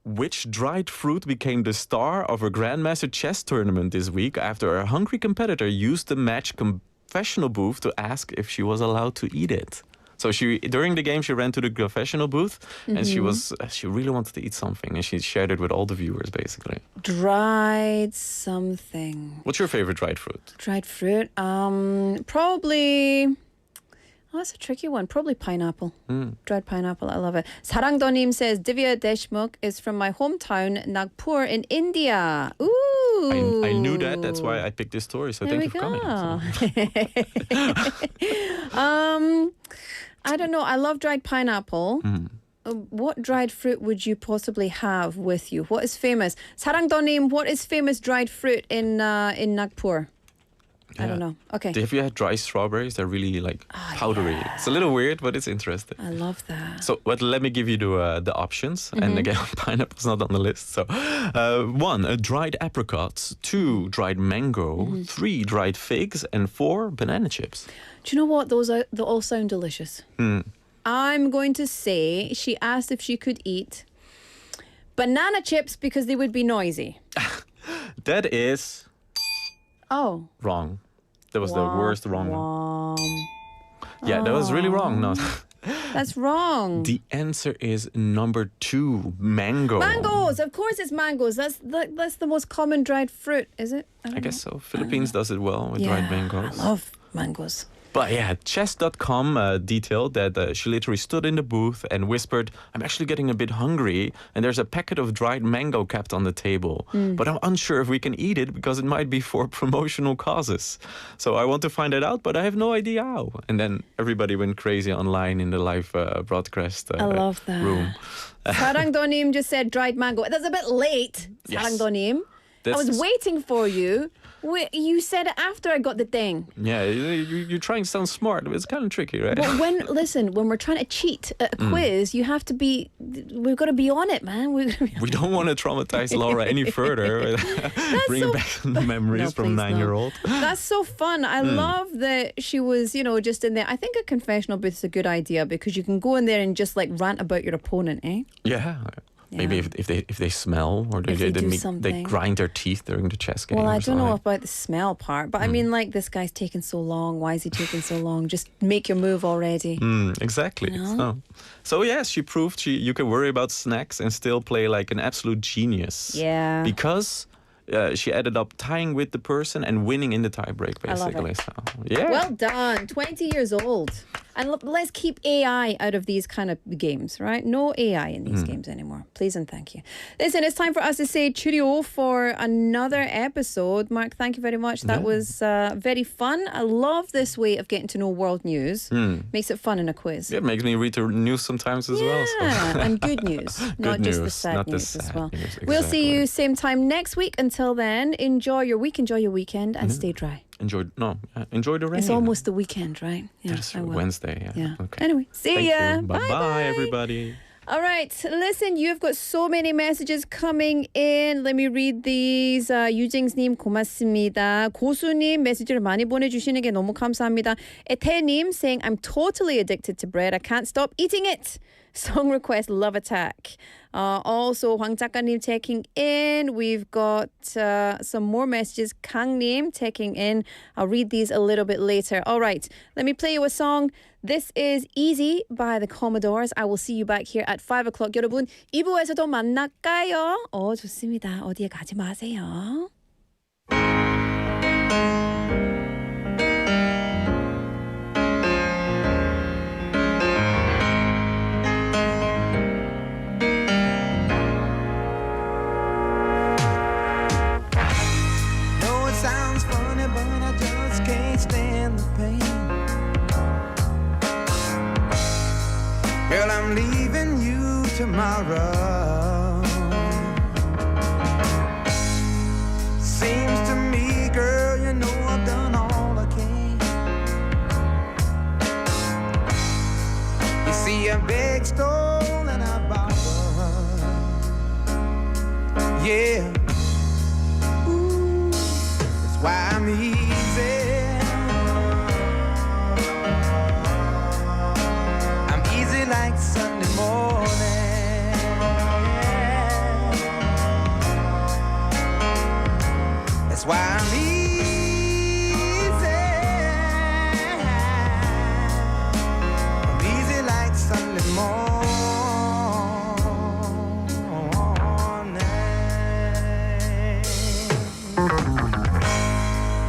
Which dried fruit became the star of a Grandmaster chess tournament this week after a hungry competitor used the match confessional booth to ask if she was allowed to eat it? So during the game, she ran to the confessional booth and she really wanted to eat something and she shared it with all the viewers, basically. Dried something. What's your favorite dried fruit? Dried fruit? Probably... Oh, that's a tricky one. Probably pineapple. Dried pineapple. I love it. Sarangdonim says, Divya Deshmukh is from my hometown, Nagpur in India. Ooh. I knew that. That's why I picked this story. So There thank you for coming. I don't know. I love dried pineapple. What dried fruit would you possibly have with you? What is famous? Sarangdonim, what is famous dried fruit in Nagpur? I don't know. Okay. Have you had dry strawberries? They're really like powdery. Yeah. It's a little weird, but it's interesting. I love that. So, but let me give you the options. And again, pineapple's not on the list. So, 1, dried apricots. 2, dried mango. 3, dried figs. And 4, banana chips. Do you know what? They all sound delicious. I'm going to say she asked if she could eat banana chips because they would be noisy. That is... Oh. Wrong. That was the worst wrong one. Yeah, that was really wrong. No. That's wrong. The answer is number 2, mango. Mangoes, of course it's mangoes. That's the most common dried fruit, is it? I guess so. Philippines does it well with dried mangoes. I love mangoes. But yeah, chess.com detailed that she literally stood in the booth and whispered, I'm actually getting a bit hungry and there's a packet of dried mango kept on the table. But I'm unsure if we can eat it because it might be for promotional causes. So I want to find it out, but I have no idea how. And then everybody went crazy online in the live broadcast I love that. room. Sarangdonim just said dried mango. That's a bit late, Yes. Sarangdonim. I was waiting for you. You said it after I got the thing. Yeah, you're trying to sound smart, but it's kind of tricky, right? But when we're trying to cheat at a quiz, you have to be. We've got to be on it, man. We don't want to traumatize Laura any further. Bring back the memories from 9-year-old. That's so fun. I love that she was, just in there. I think a confessional booth is a good idea because you can go in there and just like rant about your opponent, eh? Yeah. Maybe if they smell or they grind their teeth during the chess game. Well, I don't know about the smell part, but I mean, like, this guy's taking so long. Why is he taking so long? Just make your move already. Exactly. So yes, she proved you can worry about snacks and still play like an absolute genius. Yeah. Because she ended up tying with the person and winning in the tiebreak, basically. I love it. So, yeah. Well done. 20 years old. And let's keep AI out of these kind of games, right? No AI in these games anymore. Please and thank you. Listen, it's time for us to say cheerio for another episode. Mark, thank you very much. That was very fun. I love this way of getting to know world news. Makes it fun in a quiz. Yeah, it makes me read the news sometimes as well. So. And good news. Not just the sad news as well. We'll see you same time next week. Until then, enjoy your week, enjoy your weekend, and stay dry. Enjoy the rain. It's almost the weekend, right? Yeah, That's Wednesday, yeah. Okay. Anyway, see ya. Bye-bye, everybody. All right, listen, you've got so many messages coming in. Let me read these. 유징스님 고맙습니다. 고수님 메시지를 많이 보내주시는 게 너무 감사합니다. 에테님 saying, I'm totally addicted to bread. I can't stop eating it. Song request, Love Attack. Also, Hwang 작가님 checking in. We've got some more messages. Kang님 checking in. I'll read these a little bit later. All right, let me play you a song. This is Easy by the Commodores. I will see you back here at 5 o'clock. 여러분, 2부에서도 만날까요? 좋습니다. 어디에 가지 마세요. Girl, I'm leaving you tomorrow. Seems to me, girl, you know I've done all I can. You see, I begged, stole, and I borrowed. Yeah. Ooh, that's why I'm easy. Like Sunday morning. That's why I'm easy. I'm easy like Sunday morning.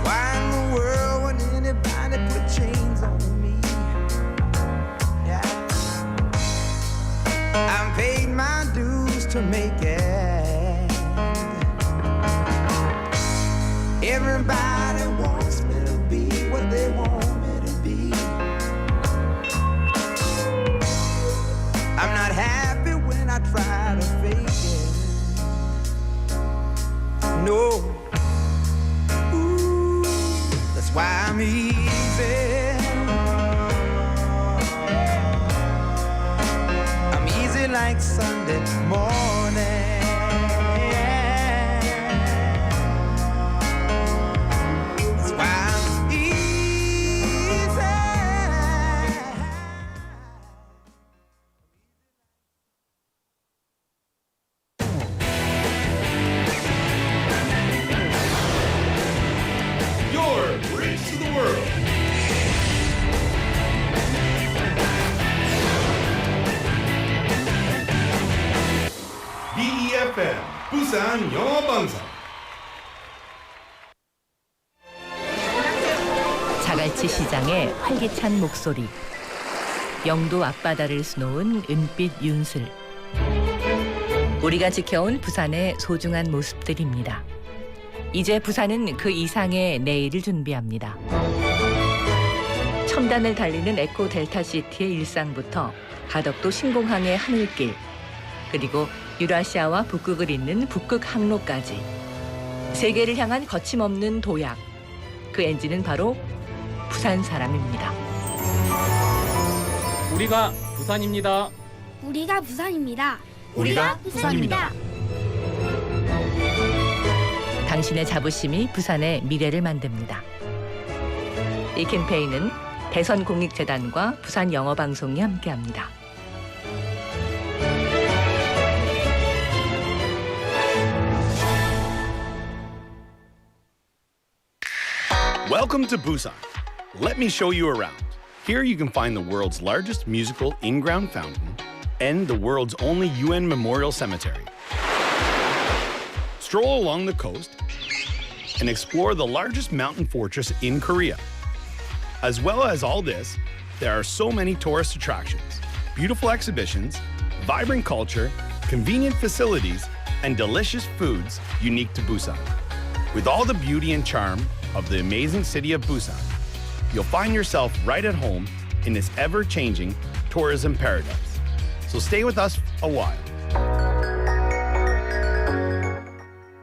Why in the world would anybody put chains on me? I paid my dues to make it. Everybody wants me to be what they want me to be. I'm not happy when I try to fake it. No. Ooh, that's why I'm easy. Like Sunday morning. That's why I'm easy. Your bridge to the world. BEFM 부산영어방송. 자갈치 시장의 활기찬 목소리, 영도 앞바다를 수놓은 은빛 윤슬, 우리가 지켜온 부산의 소중한 모습들입니다. 이제 부산은 그 이상의 내일을 준비합니다. 첨단을 달리는 에코 델타시티의 일상부터 가덕도 신공항의 하늘길, 그리고 유라시아와 북극을 잇는 북극 항로까지 세계를 향한 거침없는 도약, 그 엔진은 바로 부산 사람입니다. 우리가 부산입니다. 우리가 부산입니다. 우리가 부산입니다. 당신의 자부심이 부산의 미래를 만듭니다. 이 캠페인은 대선공익재단과 부산영어방송이 함께합니다. Welcome to Busan. Let me show you around. Here you can find the world's largest musical in-ground fountain and the world's only UN memorial cemetery. Stroll along the coast and explore the largest mountain fortress in Korea. As well as all this, there are so many tourist attractions, beautiful exhibitions, vibrant culture, convenient facilities, and delicious foods unique to Busan. With all the beauty and charm of the amazing city of Busan, you'll find yourself right at home in this ever-changing tourism paradise. So stay with us a while.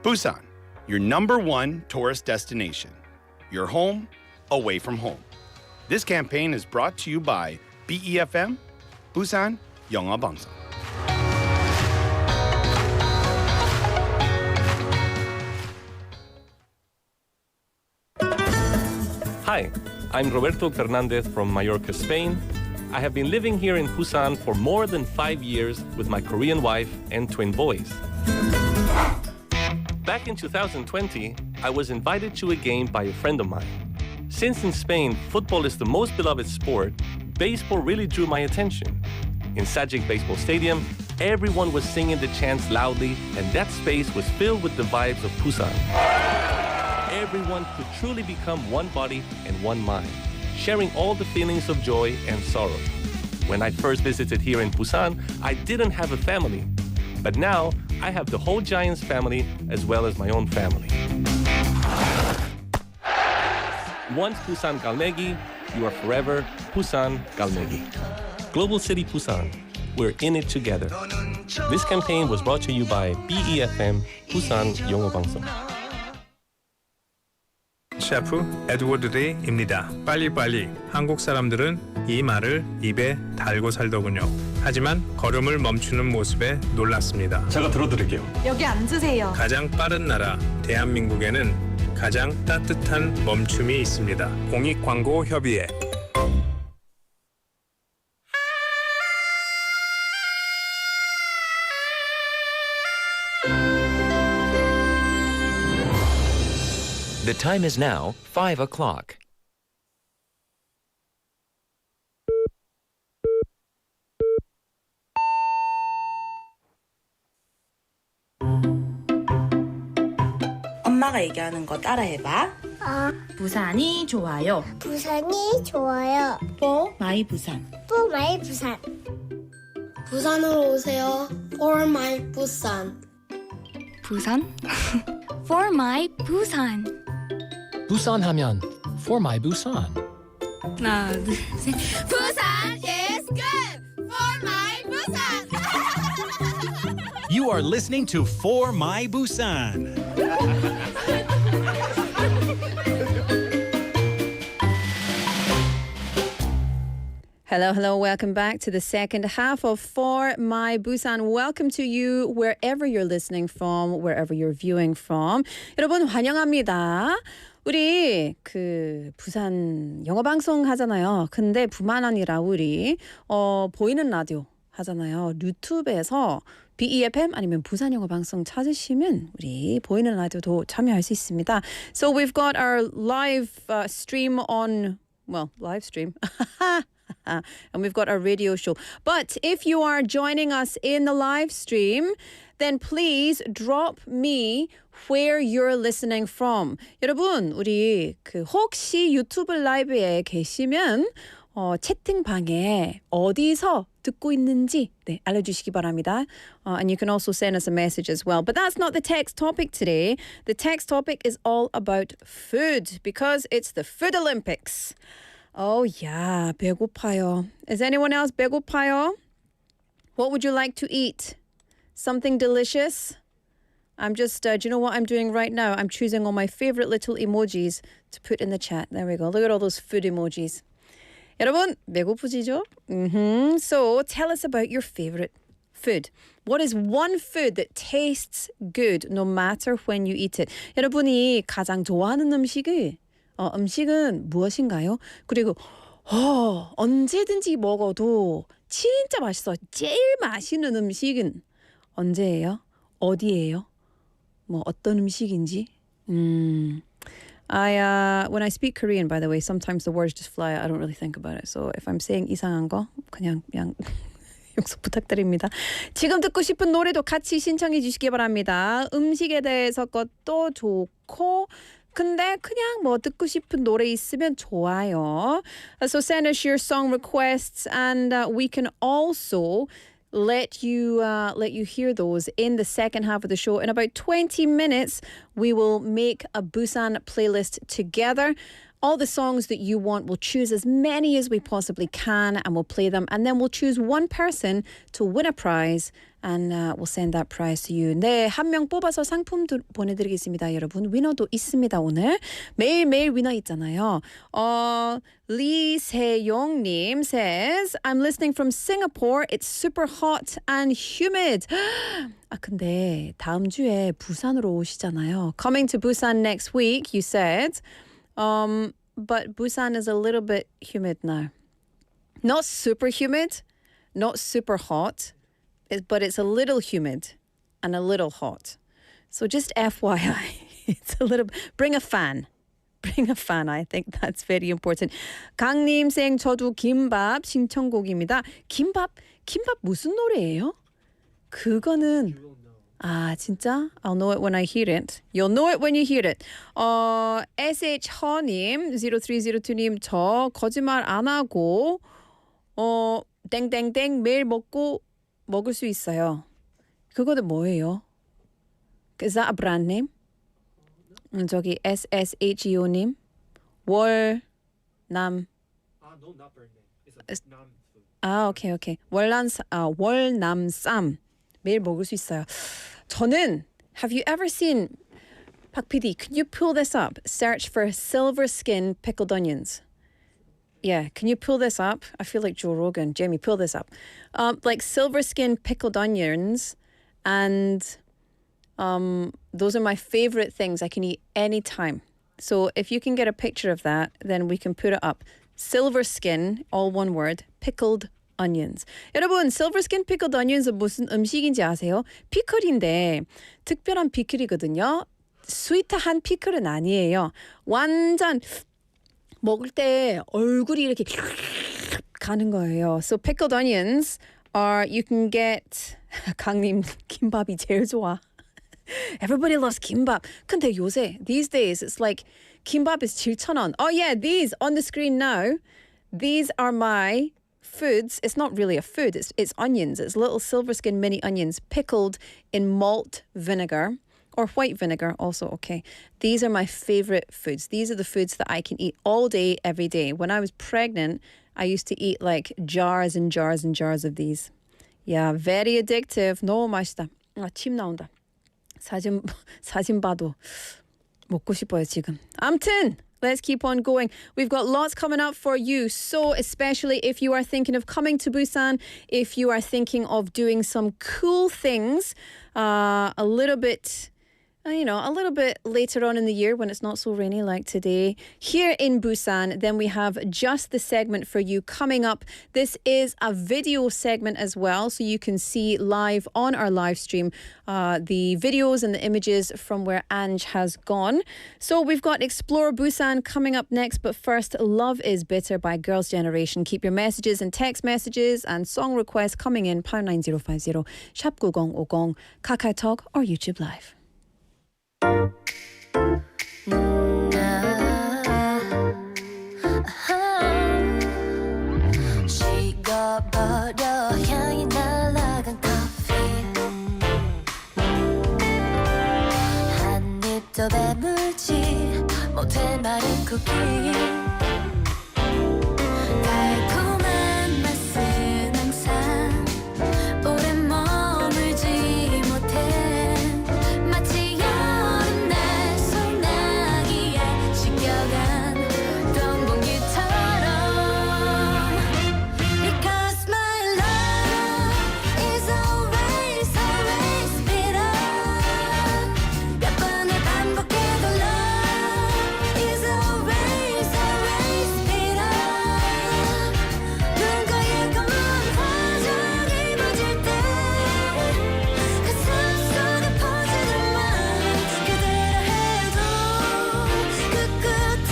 Busan, your #1 tourist destination. Your home, away from home. This campaign is brought to you by BEFM, Busan 영어방송. Hi, I'm Roberto Fernandez from Mallorca, Spain. I have been living here in Busan for more than 5 years with my Korean wife and twin boys. Back in 2020, I was invited to a game by a friend of mine. Since in Spain, football is the most beloved sport, baseball really drew my attention. In Sajic Baseball Stadium, everyone was singing the chants loudly, and that space was filled with the vibes of Busan. Everyone could truly become one body and one mind, sharing all the feelings of joy and sorrow. When I first visited here in Busan, I didn't have a family. But now, I have the whole Giants family as well as my own family. Once Busan Galmegi, you are forever Busan Galmegi. Global City Busan, we're in it together. This campaign was brought to you by BEFM, Busan 영어방송. 셰프 에드워드 레이입니다. 빨리빨리 한국 사람들은 이 말을 입에 달고 살더군요. 하지만 걸음을 멈추는 모습에 놀랐습니다. 제가 들어드릴게요. 여기 앉으세요. 가장 빠른 나라 대한민국에는 가장 따뜻한 멈춤이 있습니다. 공익광고협의회. The time is now 5 o'clock. 엄마가 얘기하는 거 따라해봐. 부산이 좋아요. 부산이 좋아요. For my 부산. For my 부산. 부산으로 오세요. For my 부산. 부산? For my 부산. 부산 하면 For my Busan. 하나, 둘, 셋. 부산 is good. For my 부산. You are listening to For My Busan. Hello, welcome back to the second half of For My Busan. Welcome to you wherever you're listening from, wherever you're viewing from. 여러분 환영합니다. 우리 부산 영어 방송 하잖아요. 근데 뿐만 아니라 우리 보이는 라디오 하잖아요. 유튜브에서 BEFM 아니면 부산 영어 방송 찾으시면 우리 보이는 라디오도 참여할 수 있습니다. So we've got our live stream on, live stream. And we've got our radio show. But if you are joining us in the live stream, then please drop me where you're listening from. 여러분, 우리 혹시 유튜브 라이브에 계시면 채팅방에 어디서 듣고 있는지 알려주시기 바랍니다. And you can also send us a message as well. But that's not the text topic today. The text topic is all about food because it's the Food Olympics. Oh yeah, 배고파요. Is anyone else 배고파요? What would you like to eat? Something delicious? I'm just, do you know what I'm doing right now? I'm choosing all my favorite little emojis to put in the chat. There we go. Look at all those food emojis. 여러분, 배고프시죠? So tell us about your favorite food. What is one food that tastes good no matter when you eat it? 여러분이 가장 좋아하는 음식은 무엇인가요? 그리고 언제든지 먹어도 진짜 맛있어. 제일 맛있는 음식은 언제예요? 어디예요? 뭐 어떤 음식인지? When I speak Korean, by the way, sometimes the words just fly out. I don't really think about it. So if I'm saying 이상한 거, 그냥 용서 부탁드립니다. 지금 듣고 싶은 노래도 같이 신청해 주시기 바랍니다. 음식에 대해서 것도 좋고 근데 그냥 뭐 듣고 싶은 노래 있으면 좋아요. So send us your song requests and we can also let you hear those in the second half of the show. In about 20 minutes, we will make a Busan playlist together. All the songs that you want, we'll choose as many as we possibly can and we'll play them. And then we'll choose one person to win a prize and we'll send that prize to you. 네, 한 명 뽑아서 상품도 보내드리겠습니다, 여러분. 위너도 있습니다, 오늘. 매일매일 위너 있잖아요. 리세용님 says, I'm listening from Singapore. It's super hot and humid. 근데 다음 주에 부산으로 오시잖아요. Coming to Busan next week, you said. But Busan is a little bit humid now. Not super humid, not super hot, but it's a little humid and a little hot. So just FYI, it's a little. Bring a fan. Bring a fan. I think that's very important. 강님 saying 저도 김밥 신청곡입니다. 김밥 무슨 노래예요? 그거는. 진짜? I'll know it when I hear it. You'll know it when you hear it. SH허님, 0302님, 저 거짓말 안 하고, 땡땡땡 매일 먹을 수 있어요. 그거는 뭐예요? Is that a brand name? 저기 SSHEO님, 월남. No, not brand name. It's a non-food. Okay. 월남쌈. 매일 먹을 수 있어요. 저는 have you ever seen Pak PD, can you pull this up? Search for silver skin pickled onions. Yeah, can you pull this up? I feel like Joe Rogan. Jamie, pull this up. Like silver skin pickled onions and those are my favorite things I can eat anytime. So if you can get a picture of that, then we can put it up. Silver skin, all one word, pickled onions. 여러분, silver skin pickled onions은 무슨 음식인지 아세요? 피클인데 특별한 피클이거든요. 스위트한 피클은 아니에요. 완전 먹을 때 얼굴이 이렇게 가는 거예요. So pickled onions are, you can get, 강님 김밥이 제일 좋아. Everybody loves kimbap. 근데 요새, these days, it's like kimbap is 7,000원. Oh yeah, these on the screen now. These are my foods. It's not really a food. It's onions. It's little silver skin mini onions pickled in malt vinegar or white vinegar also. Okay. These are my favorite foods. These are the foods that I can eat all day, every day. When I was pregnant, I used to eat like jars and jars and jars of these. Yeah, very addictive. 너무 맛있다. 침 나온다. 사진 봐도 먹고 싶어요 지금. 아무튼 let's keep on going. We've got lots coming up for you. So especially if you are thinking of coming to Busan, if you are thinking of doing some cool things, a little bit you know, a little bit later on in the year when it's not so rainy like today. Here in Busan, then we have just the segment for you coming up. This is a video segment as well, so you can see live on our live stream the videos and the images from where Ange has gone. So we've got Explore Busan coming up next, but first, Love is Bitter by Girls' Generation. Keep your messages and text messages and song requests coming in, pound 9050, 샵 9050, KakaoTalk or YouTube Live. 식어버려 향이 날아간 커피 한 입도 배물지 못해 마른 쿠키 달콤한 맛은 항상 오래 머물지 못해 마치 여름날 소나기에 씻겨간 똥봉기처럼 Because my love is always, always bitter 몇 번을 반복해도 love is always, always bitter 눈 거이고만 화장이 묻을 때 가슴 속에 퍼지는 말 그대로 해도 그 끝은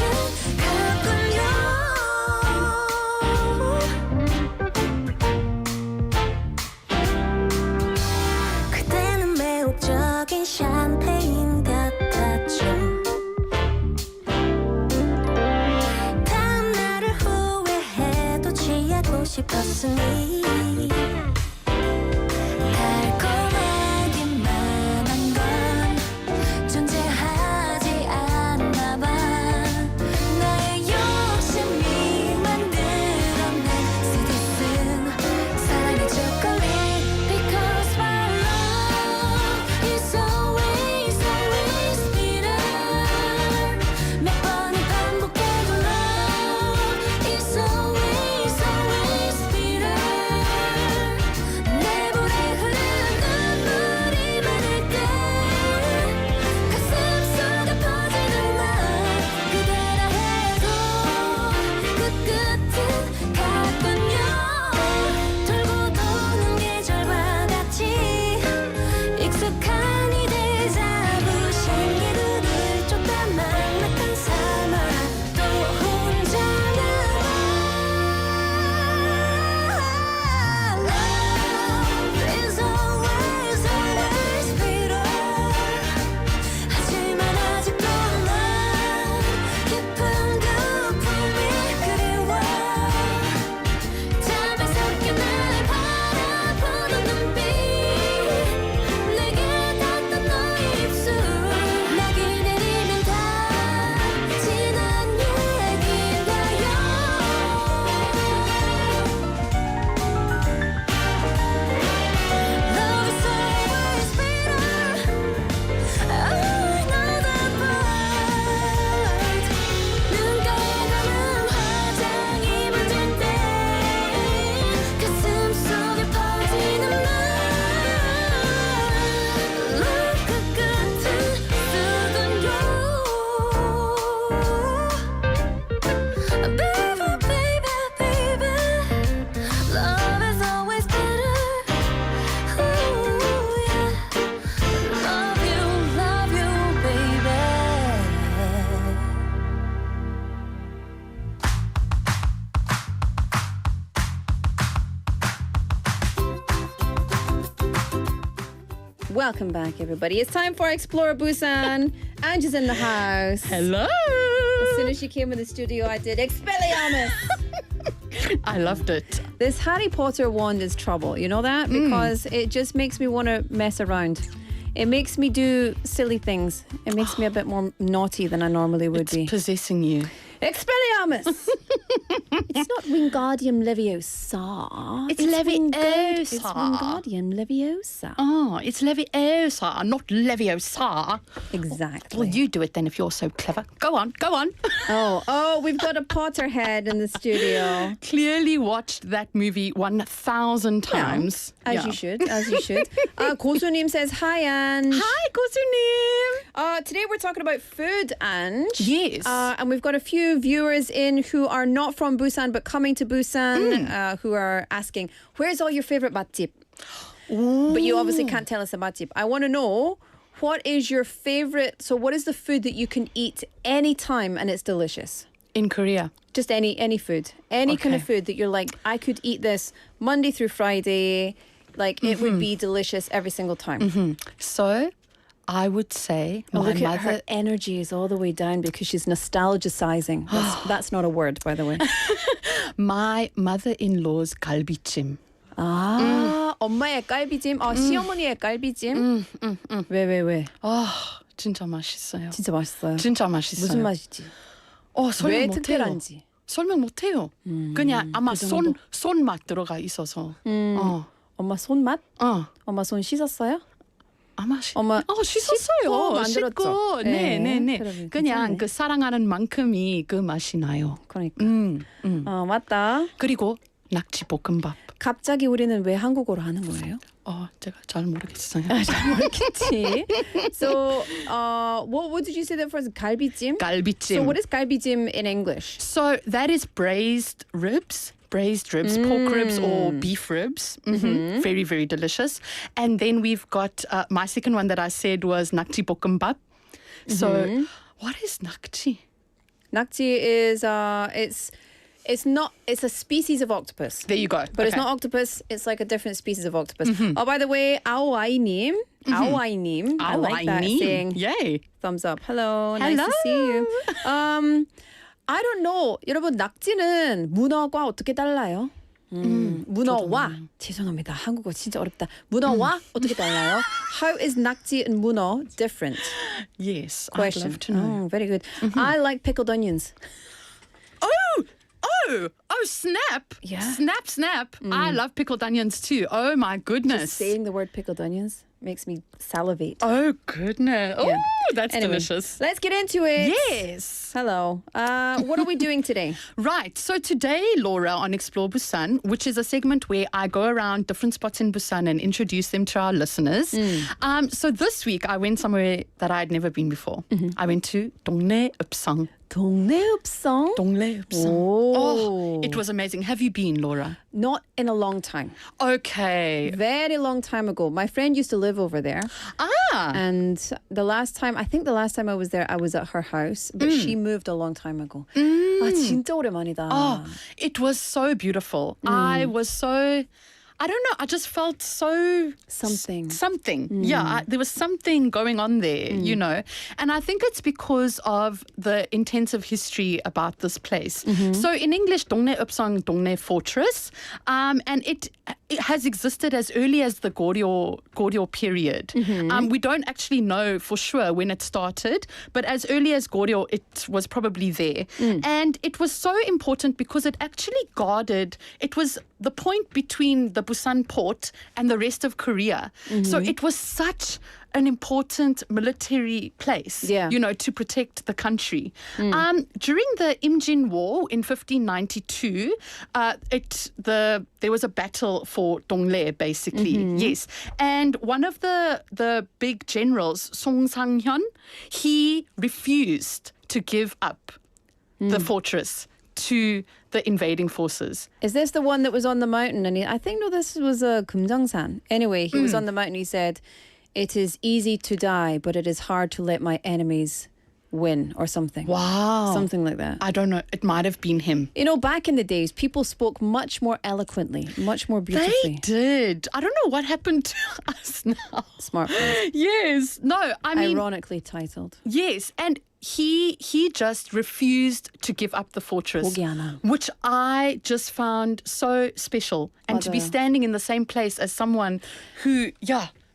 가군요 그때는 매혹적인 샴페인 같았죠 다음 날을 후회해도 취하고 싶었으니 달콤하기만 한 건 존재하지 않나 봐 나의 욕심이 만들어낸 CD 쓴 사랑의 초콜릿 Because my love is always, always bitter 몇 번을 반복해도 love is always, always bitter 내 볼에 흐르는 눈물이 많을 때 가슴 속에 퍼지는 말 그대라 해도 그 끝은 같군요 돌고 도는 계절과 같이 익숙한 이 데자부 신기루를 쫓다 막막한 삶아 또 혼자 남아 Love is always, always bitter 하지만 아직도 난 깊은 그 품이 그리워 잠에 섞여 날 바라보는 눈빛 내게 닿던 너의 입술 낙이 내리면 다 지난 얘기인가요 Love is always bitter I know that part 눈가에 남은 화장이 묻을 때 가슴 속에 퍼지는 말 Love 그 끝은 누군요 Baby, baby, baby Love is always bitter Ooh, yeah Love you, baby Welcome back, everybody. It's time for Explore Busan. Ange is in the house. Hello. As soon as she came in the studio, I did Expelliarmus. I loved it. This Harry Potter wand is trouble. You know that? Because it just makes me want to mess around. It makes me do silly things. It makes me a bit more naughty than I normally would be. Possessing you. Expelliarmus! It's not Wingardium Leviosa. It's Leviosa. It's Leviosa. Wingardium Leviosa. Oh, it's Leviosa, not Leviosa. Exactly. Well, you do it then if you're so clever. Go on, go on. Oh, we've got a Potterhead in the studio. Clearly watched that movie 1,000 times. As you should, as you should. 고수님 says, hi, Ange. Hi, 고수님. Today we're talking about food, Ange. Yes. And we've got a few viewers in who are not from Busan but coming to Busan who are asking, where's all your favorite 맛집? But you obviously can't tell us a 맛집. I want to know, what is your favorite, so what is the food that you can eat anytime and it's delicious? In Korea. Just any food. Any kind of food that you're like, I could eat this Monday through Friday. Like, it would be delicious every single time. So, I would say Oh, my look at her mother... energy is all the way down because she's nostalgicizing. That's not a word, by the way. My mother-in-law's galbichim. 엄마의 깔비찜. 시어머니의 깔비찜. 왜? 진짜 맛있어요. 진짜 맛있어요. 진짜 맛있어요. 무슨 맛이지? 설명 왜 못해요. 특별한지. 설명 못해요. 그냥 아마 손맛 들어가 있어서. 엄마 손맛? 어. 엄마 손 씻었어요? 아마 엄마 씻었어요. 만들었죠. 씻고. 네네네. 그러면 그냥 괜찮네. 그 사랑하는 만큼이 그 맛이 나요. 그러니까. 맞다. 그리고 낙지볶음밥. 갑자기 우리는 왜 한국어로 하는 거예요? 제가 잘 모르겠어요. 잘 모르겠지. So, what did you say that first? 갈비찜? 갈비찜. So what is 갈비찜 in English? So that is braised ribs, pork ribs or beef ribs. Very, very delicious. And then we've got my second one that I said was nakji-bokkeumbap. So what is nakji? Nakji is it's a species of octopus. There you go. But it's not octopus, it's like a different species of octopus. Oh, by the way, 아오아이님. I like that saying. Yay. Thumbs up. Hello. Nice to see you. I don't know. 여러분, 낙지는 문어과 어떻게 달라요? 문어와 죄송합니다. 한국어 진짜 어렵다. 문어와 어떻게 달라요? How is 낙지 and 문어 different? Yes, Question. I'd love to know. Very good. I like pickled onions. Oh, snap. Yeah. Snap. I love pickled onions too. Oh, my goodness. Just saying the word pickled onions makes me salivate. Oh, goodness. Yeah. Oh, that's Anyway, delicious. Let's get into it. Yes. Hello. What are we doing today? Right. So today, Laura, on Explore Busan, which is a segment where I go around different spots in Busan and introduce them to our listeners. So this week, I went somewhere that I had never been before. I went to Bosung. 동네읍성? Oh, it was amazing. Have you been, Laura? Not in a long time. Okay. Very long time ago. My friend used to live over there. And I think the last time I was there, I was at her house. But she moved a long time ago. 진짜 오랜만이다. It was so beautiful. I don't know. I just felt so... Something. Yeah, there was something going on there, you know. And I think it's because of the intensive history about this place. So in English, 동네읍성, 동네 fortress. And it has existed as early as the Goryeo period. We don't actually know for sure when it started, but as early as Goryeo, it was probably there. And it was so important because it actually guarded... It was the point between the Busan port and the rest of Korea. So it was such an important military place, you know, to protect the country. During the Imjin War in 1592, there was a battle for Dongle, basically. Yes. And one of the big generals, Song Sang-hyun, he refused to give up the fortress to the invading forces. Is this the one that was on the mountain? And this was 금정산. Anyway, he was on the mountain. He said, "It is easy to die, but it is hard to let my enemies win," or something. Wow. Something like that. I don't know. It might have been him. You know, back in the days, people spoke much more eloquently, much more beautifully. They did. I don't know what happened to us now. Smartphones. Yes. No, I mean... Ironically titled. Yes, and he just refused to give up the fortress, which I just found so special. And to be standing in the same place as someone who,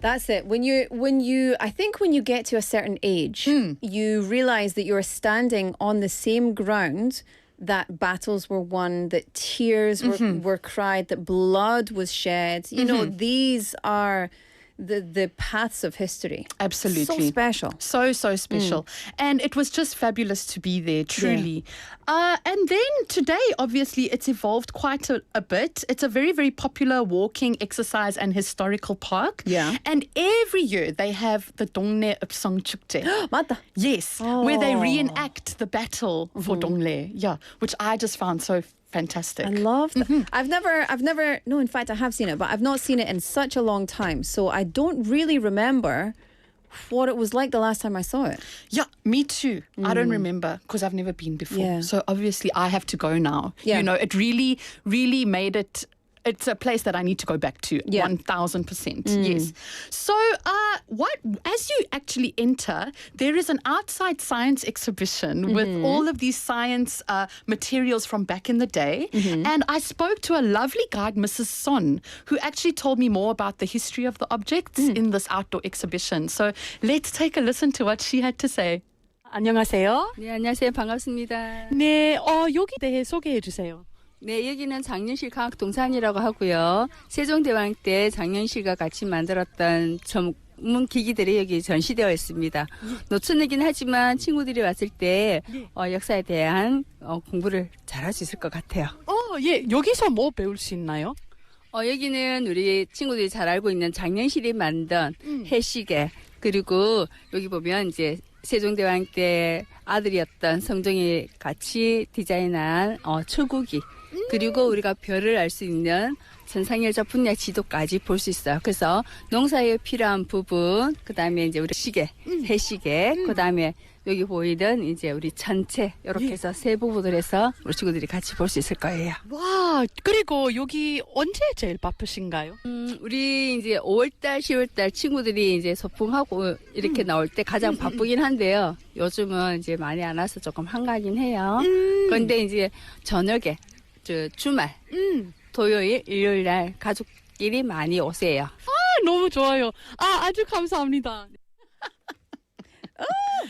That's it. I think when you get to a certain age, you realize that you're standing on the same ground that battles were won, that tears were cried, that blood was shed. You know, these are the paths of history. Absolutely. So special. So special. And it was just fabulous to be there, truly. And then today, obviously, it's evolved quite a bit. It's a very, very popular walking, exercise and historical park. Yeah. And every year they have the Dongle Upsong Chukje. 맞다. Yes, where they reenact the battle for Dongle. Yeah, which I just found so fantastic. I love that. I've never, no, in fact, I have seen it, but I've not seen it in such a long time. So I don't really remember what it was like the last time I saw it. Yeah, me too. I don't remember because I've never been before. Yeah. So obviously I have to go now. Yeah. You know, it really, really made it. It's a place that I need to go back to. Yeah. 1000%. Yes. So as you actually enter, there is an outside science exhibition with all of these science materials from back in the day. And I spoke to a lovely guide, Mrs. Son, who actually told me more about the history of the objects in this outdoor exhibition. So let's take a listen to what she had to say. 안녕하세요. 네, 안녕하세요. 반갑습니다. 네, 여기 대해 소개해 주세요. 네, 여기는 장년실 과학동산이라고 하고요. 세종대왕 때 장년실과 같이 만들었던 전문 기기들이 여기 전시되어 있습니다. 노천이긴 하지만 친구들이 왔을 때 역사에 대한 공부를 잘할 수 있을 것 같아요. 예, 여기서 뭐 배울 수 있나요? 여기는 우리 친구들이 잘 알고 있는 장년실이 만든 해시계, 그리고 여기 보면 이제 세종대왕 때 아들이었던 성종이 같이 디자인한 초국이, 그리고 우리가 별을 알 수 있는 전상열자 분야 지도까지 볼 수 있어요. 그래서 농사에 필요한 부분, 그 다음에 이제 우리 시계, 해시계, 그 다음에 여기 보이던 이제 우리 전체 이렇게 해서 세 부분을 해서 우리 친구들이 같이 볼 수 있을 거예요. 와, 그리고 여기 언제 제일 바쁘신가요? 우리 이제 5월달, 10월달 친구들이 이제 소풍하고 이렇게 나올 때 가장 바쁘긴 한데요. 요즘은 이제 많이 안 와서 조금 한가하긴 해요. 그런데 이제 저녁에 주말, 토요일, 일요일 날 가족끼리 많이 오세요. 너무 좋아요. 아주 감사합니다.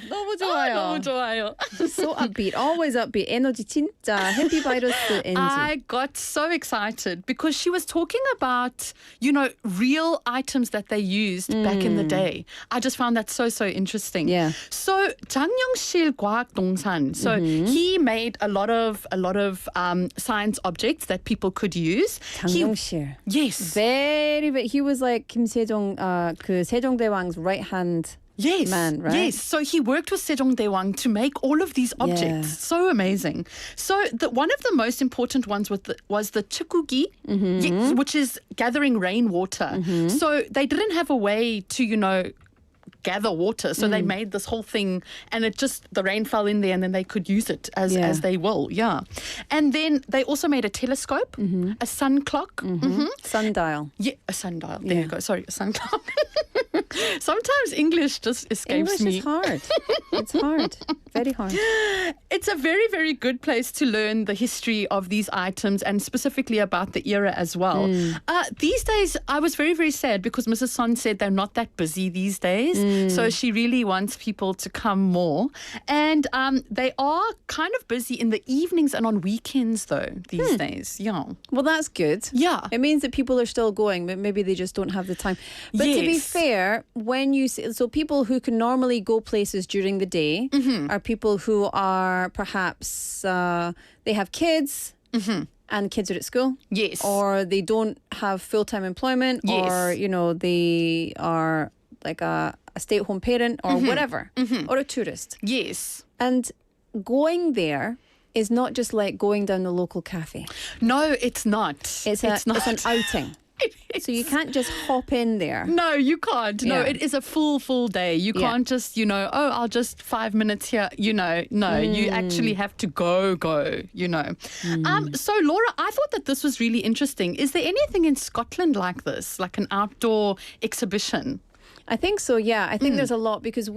너무 좋아요. 너무 좋아요. So upbeat, always upbeat. 에너지 진짜 happy virus Ange. I got so excited because she was talking about, you know, real items that they used back in the day. I just found that so interesting. Yeah. So 장영실 과학동산. So he made a lot of science objects that people could use. 장영실. Yes. Very. He was like Kim Sejong, 그 세종대왕's right hand. Yes, man, right? Yes, so he worked with Sejongdaewang to make all of these objects. Yeah. So amazing. So one of the most important ones was the chukugi, which is gathering rainwater. So they didn't have a way to, you know, gather water. So they made this whole thing, and the rain fell in there, and then they could use it as they will. Yeah. And then they also made a telescope, a sun clock. Sundial. Yeah, a sundial. There you go. Sorry, a sun clock. Sometimes English just escapes me. English is hard. It's hard. Very hard. It's a very, very good place to learn the history of these items and specifically about the era as well. These days, I was very, very sad because Mrs. Son said they're not that busy these days. So she really wants people to come more. And they are kind of busy in the evenings and on weekends, though, these days. Yeah. Well, that's good. Yeah. It means that people are still going, but maybe they just don't have the time. But to be fair, when you so people who can normally go places during the day are people who are perhaps they have kids and kids are at school. Yes. Or they don't have full-time employment. Yes. Or, you know, they are like a stay-at-home parent or whatever. Or a tourist. Yes. And going there is not just like going down the local cafe. No, it's not. It's an outing. So you can't just hop in there. No, you can't. No, Yeah. it is a full day. You can't just, you know, I'll just 5 minutes here, you know. No, you actually have to go, you know. So, Laura, I thought that this was really interesting. Is there anything in Scotland like this, like an outdoor exhibition? I think so, yeah. I think there's a lot because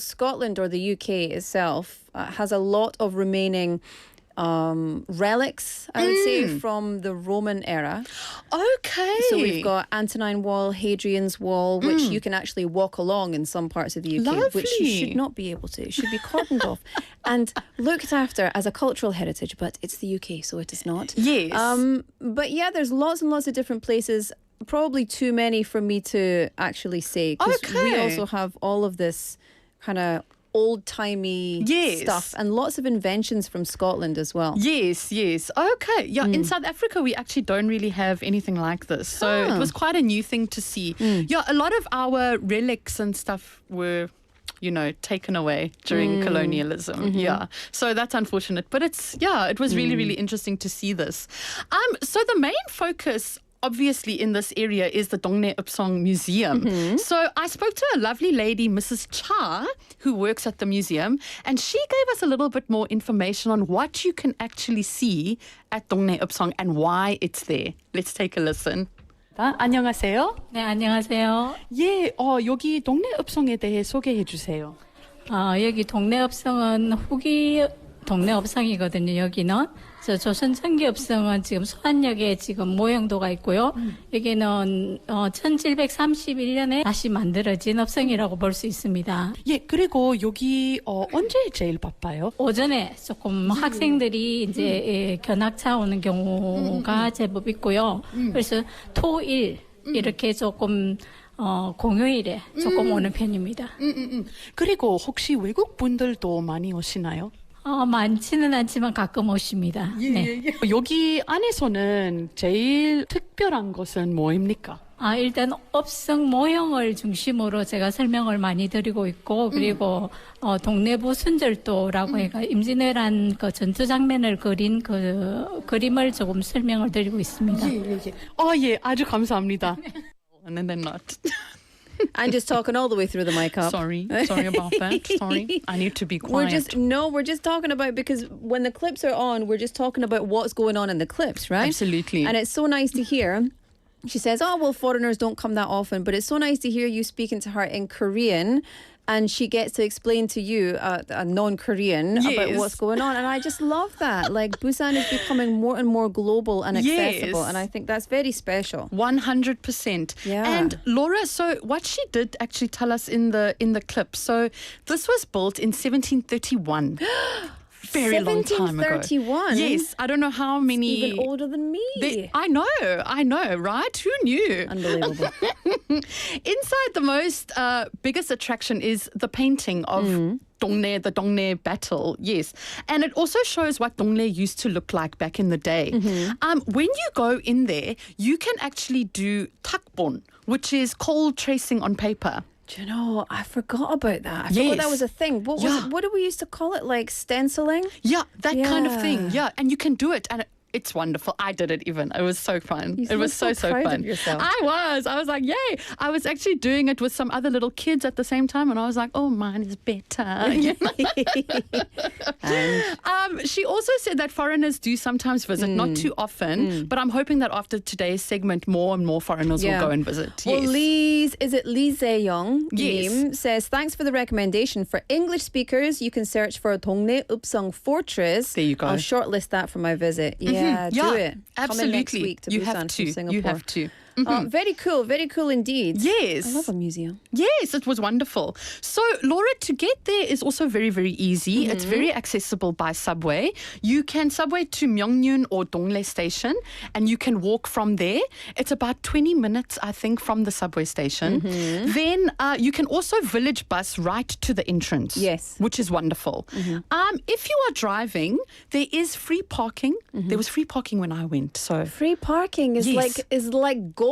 Scotland or the UK itself has a lot of remaining relics, I would say, from the Roman era. Okay. So we've got Antonine Wall, Hadrian's Wall, which you can actually walk along in some parts of the UK, which you should not be able to. It should be cordoned off and looked after as a cultural heritage, but it's the UK, so it is not. Yes. But yeah, there's lots and lots of different places. Probably too many for me to actually say. 'Cause we also have all of this kind of old-timey stuff and lots of inventions from Scotland as well. Yes. Okay. Yeah, in South Africa, we actually don't really have anything like this. So it was quite a new thing to see. Yeah, a lot of our relics and stuff were, taken away during colonialism. Yeah. So that's unfortunate. But it was really, really interesting to see this. So the main focus obviously in this area is the Dongne Upsong Museum. So I spoke to a lovely lady, Mrs. Cha, who works at the museum, and she gave us a little bit more information on what you can actually see at Dongne Upsong and why it's there. Let's take a listen. 안녕하세요. 네, 안녕하세요. 예, 여기 동네 읍성에 대해 소개해 주세요. 여기 동네 읍성은 후기 동네 읍성이거든요. 여기는 조선 전기 읍성은 지금 소안역에 지금 모형도가 있고요. 여기는 1731년에 다시 만들어진 읍성이라고 볼 수 있습니다. 예, 그리고 여기 언제 제일 바빠요? 오전에 조금 학생들이 이제 견학차 오는 경우가 제법 있고요. 그래서 토일 이렇게 조금 공휴일에 조금 오는 편입니다. 그리고 혹시 외국 분들도 많이 오시나요? 많지는 않지만 가끔 오십니다. 네. 여기 안에서는 제일 특별한 것은 뭐입니까? 일단 읍성 모형을 중심으로 제가 설명을 많이 드리고 있고 그리고 동래부 순절도라고 해가 임진왜란 그 전투 장면을 그린 그 그림을 조금 설명을 드리고 있습니다. 예, 아주 감사합니다. And then not. I'm just talking all the way through the mic up. Sorry about that. Sorry. I need to be quiet. We're just talking about, because when the clips are on, we're just talking about what's going on in the clips, right? Absolutely. And it's so nice to hear. She says, foreigners don't come that often, but it's so nice to hear you speaking to her in Korean. And she gets to explain to you, a non-Korean, about what's going on. And I just love that. Like, Busan is becoming more and more global and accessible. And I think that's very special. 100%. Yeah. And Laura, so what she did actually tell us in the clip. So this was built in 1731. Very long time ago. 1731? Yes, I don't know how many. Even older than me. I know, right? Who knew? Unbelievable. Inside, the most biggest attraction is the painting of Dongne, the Dongne battle. Yes, and it also shows what Dongne used to look like back in the day. When you go in there, you can actually do takbon, which is cold tracing on paper. Do you know, I forgot about that. I forgot that was a thing. What was it? What did we used to call it? Like stenciling? Yeah, that kind of thing. Yeah, and you can do it. And it's wonderful. I did it even. It was so fun. You it was so proud fun. Of yourself. I was like, yay. I was actually doing it with some other little kids at the same time, and I was like, oh, mine is better. She also said that foreigners do sometimes visit, not too often, but I'm hoping that after today's segment, more and more foreigners will go and visit. Well, Yes. is it Lee Zae-young? Yes. Says, thanks for the recommendation. For English speakers, you can search for Dongne Upsong Fortress. There you go. I'll shortlist that for my visit. Yeah, do it. Absolutely. Coming next week to you Busan have from to. Singapore. You have to. Very cool indeed. Yes. I love a museum. Yes, it was wonderful. So, Laura, to get there is also very, very easy. It's very accessible by subway. You can subway to Myeongnyun or Dongle Station, and you can walk from there. It's about 20 minutes, I think, from the subway station. Then you can also village bus right to the entrance. Yes. Which is wonderful. If you are driving, there is free parking. There was free parking when I went. So Free parking is like gold.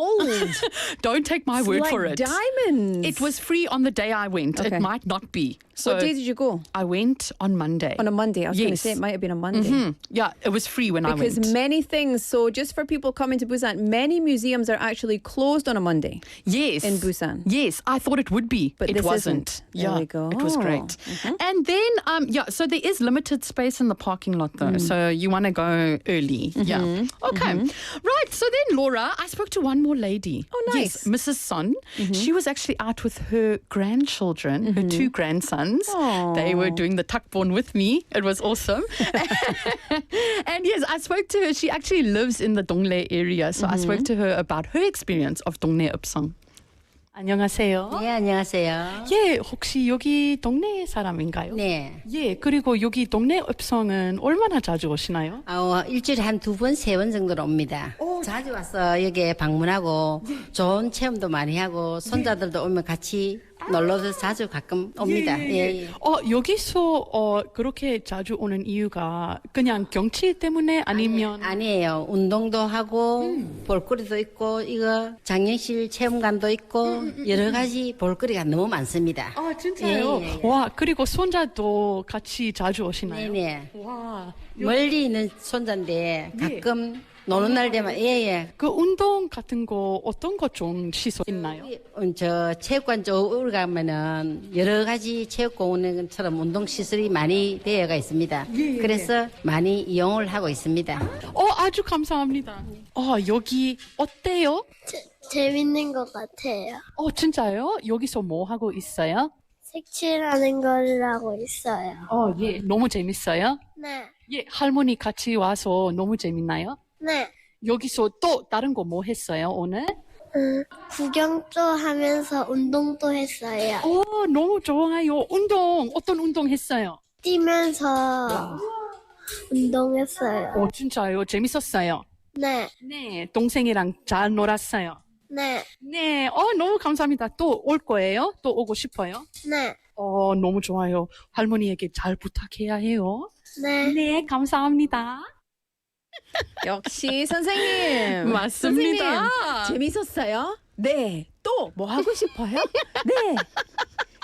don't take my word like for it. Diamonds. It was free on the day I went. Okay. It might not be. So what day did you go? I went on Monday. On a Monday. I was going to Yes. say it might have been a Monday. Yeah, it was free when I went. Because many things, so just for people coming to Busan, many museums are actually closed on a Monday. Yes. In Busan. Yes, I thought it would be, But it this wasn't. isn't. There we go. It was great. And then, so there is limited space in the parking lot though. So you want to go early. Yeah. Okay. Right. So then, Laura, I spoke to one more lady. Oh, nice. Yes, Mrs. Son. She was actually out with her grandchildren, her two grandsons. Aww. They were doing the takbon with me. It was awesome. I spoke to her. She actually lives in the Dongle area. So I spoke to her about her experience of 동네 읍성. 안녕하세요. 네, 안녕하세요. 예, 혹시 여기 동네 사람인가요? 네. 예, 그리고 여기 동네 읍성은 얼마나 자주 오시나요? 일주일에 한 2번, 3번 정도로 옵니다. 자주 와서 여기에 방문하고 좋은 체험도 많이 하고 손자들도 오면 같이 놀러서 자주 가끔 옵니다. 예. 여기서 그렇게 자주 오는 이유가 그냥 경치 때문에 아니면 아니에요. 운동도 하고 볼거리도 있고 이거 장례실 체험관도 있고 여러 가지 볼거리가 너무 많습니다. 진짜요? 예. 와, 그리고 손자도 같이 자주 오시나요? 네네. 와, 멀리 있는 손자인데 가끔 노는 날 되면 예예. 그 운동 같은 거 어떤 거 좀 시설 있나요? 저 체육관 쪽으로 가면은 여러 가지 체육공원처럼 운동 시설이 많이 되어가 있습니다. 그래서 많이 이용을 하고 있습니다. 아주 감사합니다. 여기 어때요? 재밌는 것 같아요. 진짜요? 여기서 뭐 하고 있어요? 색칠하는 걸 하고 있어요. 예, 너무 재밌어요? 네. 예, 할머니 같이 와서 너무 재밌나요? 네. 여기서 또 다른 거 뭐 했어요, 오늘? 구경도 하면서 운동도 했어요. 너무 좋아요. 어떤 운동 했어요? 뛰면서 운동했어요. 진짜요? 재밌었어요? 네. 네, 동생이랑 잘 놀았어요? 네. 네, 너무 감사합니다. 또 올 거예요? 또 오고 싶어요? 네. 너무 좋아요. 할머니에게 잘 부탁해야 해요. 네. 네, 감사합니다. 역시 선생님. 맞습니다. 선생님, 재밌었어요? 네. 또 뭐 하고 싶어요? 네.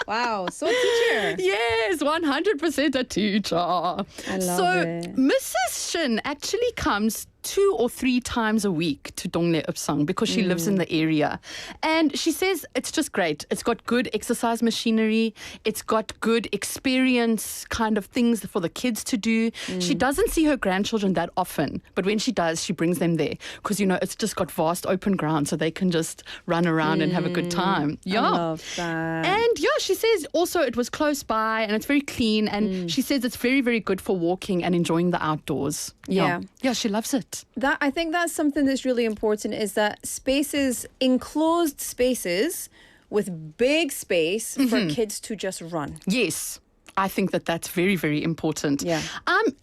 Wow, so teacher. Yes, 100% a teacher. I love so it. Mrs. Shin actually comes 2 or 3 times a week to Dongle Upsang because she lives in the area. And she says it's just great. It's got good exercise machinery. It's got good experience kind of things for the kids to do. She doesn't see her grandchildren that often, but when she does, she brings them there because, it's just got vast open ground so they can just run around and have a good time. Yeah. I love that. And she says also it was close by and it's very clean. And she says it's very, very good for walking and enjoying the outdoors. Yeah. Yeah, she loves it. I think that's something that's really important is that spaces, enclosed spaces with big space for kids to just run. Yes. I think that's very, very important. Yeah.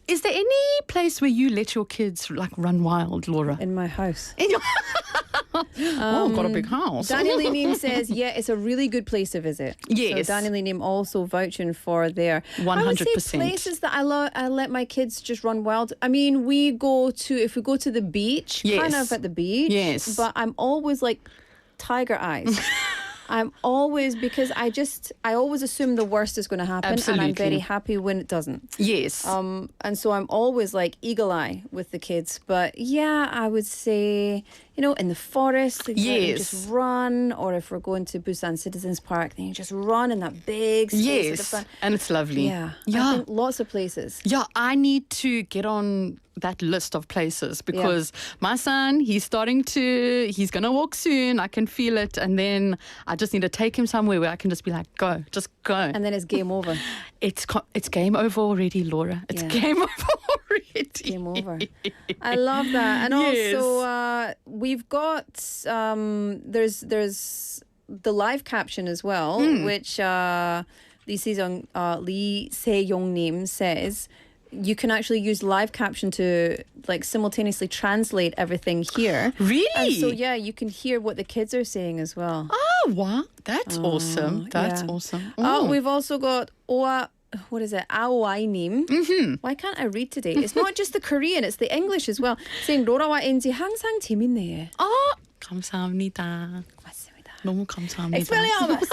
Is there any place where you let your kids run wild, Laura? In my house. In your got a big house. Daniel Leanim says, yeah, it's a really good place to visit. Yes. So Daniel Leanim also vouching for there. 100%. I would say places that I let my kids just run wild. I mean, if we go to the beach, kind of at the beach. Yes. But I'm always like tiger eyes. I'm always, because I always assume the worst is going to happen. Absolutely. And I'm very happy when it doesn't. Yes. And so I'm always like eagle eye with the kids. But yeah, I would say, in the forest, you just run. Or if we're going to Busan Citizens Park, then you just run in that big space. Yes. At the front. And it's lovely. Yeah. I think lots of places. Yeah, I need to get on that list of places because my son, he's going to walk soon. I can feel it. And then I just need to take him somewhere where I can just be like, go, just go. And then it's game over. It's game over already, Laura. It's game over already. Game over. I love that. And also, we've got, there's the live caption as well, which Lee Se-yong-nim says, you can actually use live caption to simultaneously translate everything here. Really? And so you can hear what the kids are saying as well. Oh, wow. That's awesome. That's awesome. We've also got what is it? Aoai님. Why can't I read today? It's not just the Korean, it's the English as well. Saying 로라와 엔지 항상 재밌네. 감사합니다. 너무 감사합니다. Expelliarmus.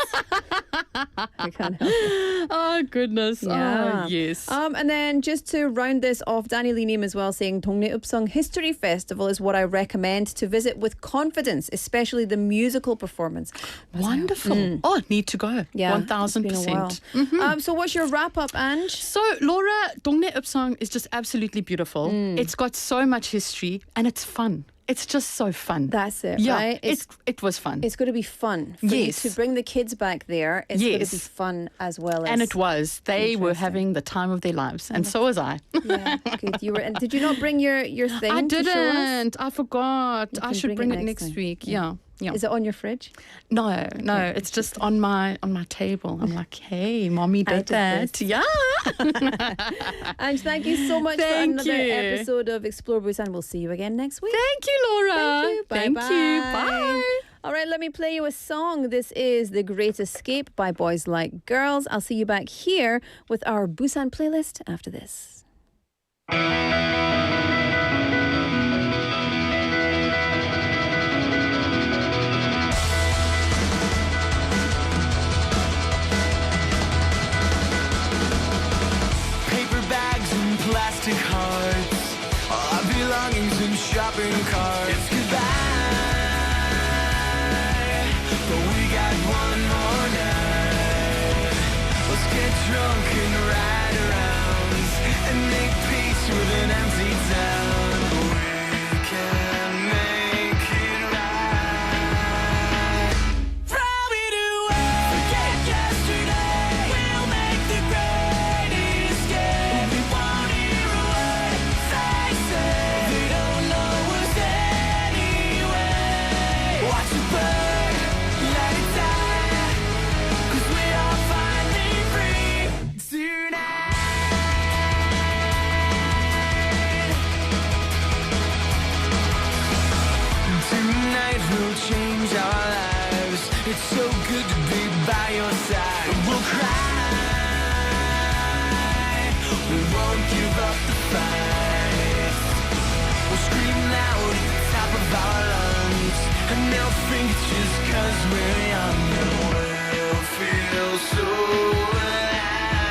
I can't help it. Oh, goodness. Yeah. Oh, yes. And then just to round this off, Danny Leanim as well saying 동네 읍성 History Festival is what I recommend to visit with confidence, especially the musical performance. Wonderful. Need to go. Yeah. 1000%. So what's your wrap up, Ange? So, Laura, 동네 읍성 is just absolutely beautiful. It's got so much history and it's fun. it's just so fun. That's it, yeah, right? It was fun. It's going to be fun for you to bring the kids back there. It's going to be fun as well as. And it was. They were having the time of their lives, and so was I. Yeah, good. You were. And did you not bring your thing? I to show us? didn't. I forgot. I should bring it next time. week. Yeah. Yeah. Is it on your fridge? No, it's just on my table. I'm like, hey, mommy did that. this. Yeah. And thank you so much for another episode of Explore Busan. We'll see you again next week. Thank you, Laura. Thank you. Thank Bye-bye. you. Bye. All right, let me play you a song. This is The Great Escape by Boys Like Girls. I'll see you back here with our Busan playlist after this. Plastic hearts, all our belongings in shopping carts. It's goodbye, but we got one more night. Let's get drunk and ride around and make peace with an empty town. We can make it right. Probably do it. Forget yesterday. We'll make the great escape. We won't hear a word they say. They don't know us anyway. Watch it burn, let it die, 'cause we are finally free tonight. Tonight will change our lives. It's so good to be by your side. We'll cry, we won't give up the fight. We'll scream loud at the top of our lungs, and they'll think it's just 'cause we're young, and we'll feel so alive.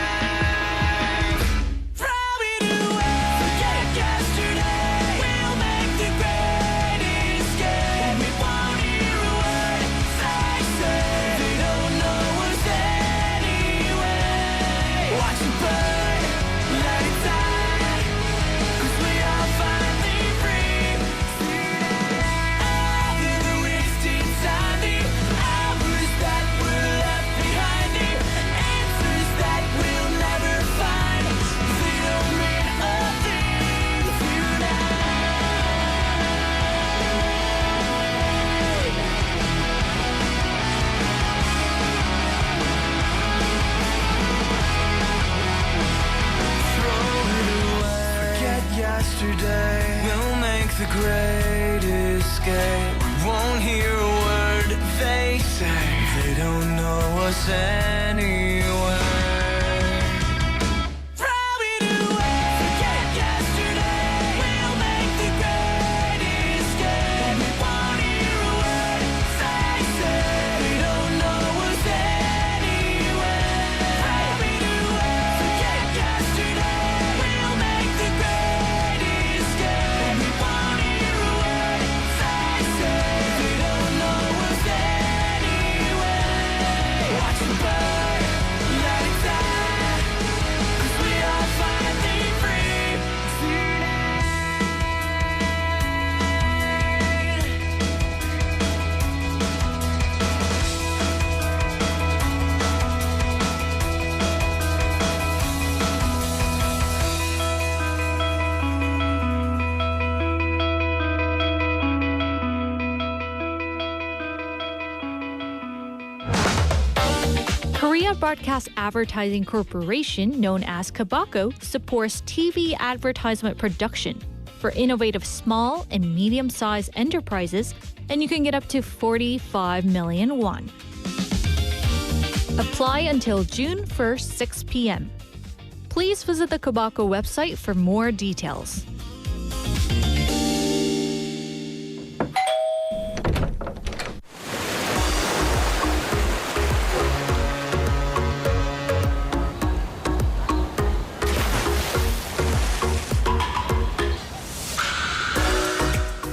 Probably do it. Forget yesterday. We'll make the great escape. We won't hear a word they say. They don't know us anyway. Watch it burn, let it die, 'cause we are finally free tonight. The wasted time, the hours that were left behind, the answers that we'll never find. They don't mean a thing Forget yesterday. We'll make the great escape. We won't hear a word they say. They don't know us anyway. Probably do it. Forget yesterday. We'll make the great escape. We won't hear a word they say. They don't know us anyway. Probably do it. Forget yesterday. We'll make the great escape. We won't hear a word they say. They don't know us anyway. Watch it burn, let it die, 'cause we are finally free Korea Broadcast Advertising Corporation, known as KBACO, supports TV advertisement production for innovative small and medium-sized enterprises, and you can get up to 45 million won. Apply until June 1st, 6 p.m. Please visit the KBACO website for more details.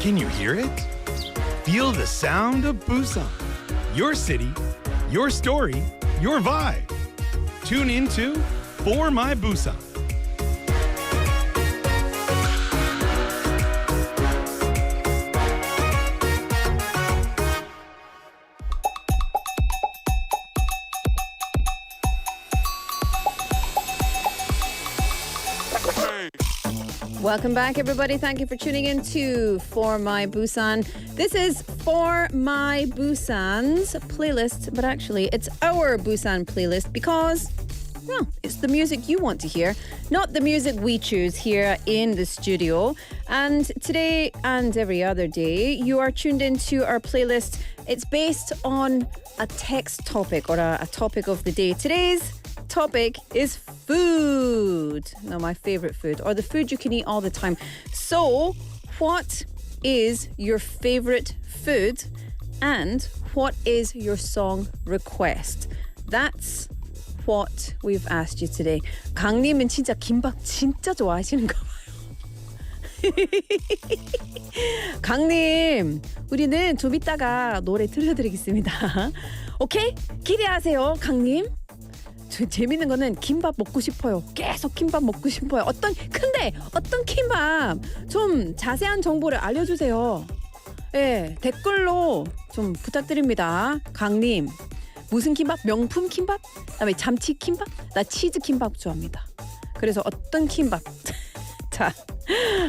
Can you hear it? Feel the sound of Busan. Your city, your story, your vibe. Tune into For My Busan. Welcome back, everybody. Thank you for tuning in to For My Busan. This is For My Busan's playlist, but actually it's our Busan playlist because, well, it's the music you want to hear, not the music we choose here in the studio. And today and every other day, you are tuned into our playlist. It's based on a text topic or a topic of the day. Today's topic is food. Now, my favorite food, or the food you can eat all the time. So, what is your favorite food and what is your song request? That's what we've asked you today. 강님은 진짜 김밥 진짜 좋아하시는가 봐요. 강님, 우리는 좀 이따가 노래 들려드리겠습니다. 오케이? 기대하세요, 강님. 재밌는 거는 김밥 먹고 싶어요. 계속 김밥 먹고 싶어요. 근데 어떤 김밥 좀 자세한 정보를 알려주세요. 예, 댓글로 좀 부탁드립니다. 강님, 무슨 김밥? 명품 김밥? 그다음에 참치 김밥? 나 치즈 김밥 좋아합니다. 그래서 어떤 김밥? 자,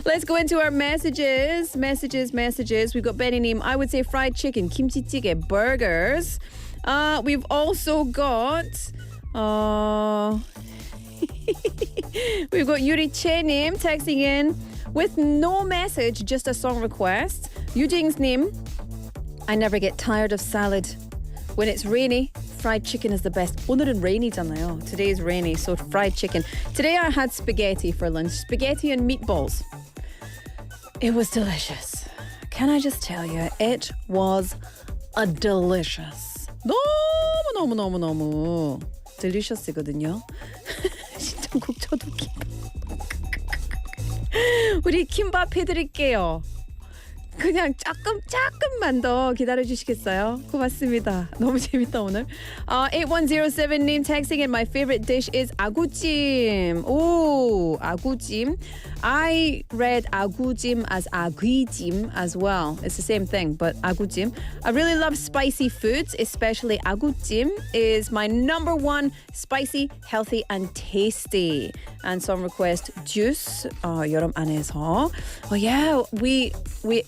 let's go into our messages. We've got Benny님. I would say fried chicken, 김치찌개, burgers. We've also got we've got Yuri Chenim texting in with no message, just a song request. Yujing's name. I never get tired of salad. When it's rainy, fried chicken is the best. 오늘은 rainy잖아요. Today is rainy, so fried chicken. Today I had spaghetti for lunch. Spaghetti and meatballs. It was delicious. Can I just tell you, it was a delicious. 너무 delicious거든요. 신청곡 저도 김밥. 우리 김밥 해드릴게요. 그냥 조금만 더 기다려주시겠어요? 고맙습니다. 너무 재밌다 오늘. 8107님 texting in, my favorite dish is 아구찜. 오, 아구찜. I read 아구찜 as 아귀찜 as well. It's the same thing, but 아구찜. I really love spicy foods, especially 아구찜 is my number one spicy, healthy and tasty. And some request juice. 여름 안에서. Oh yeah, we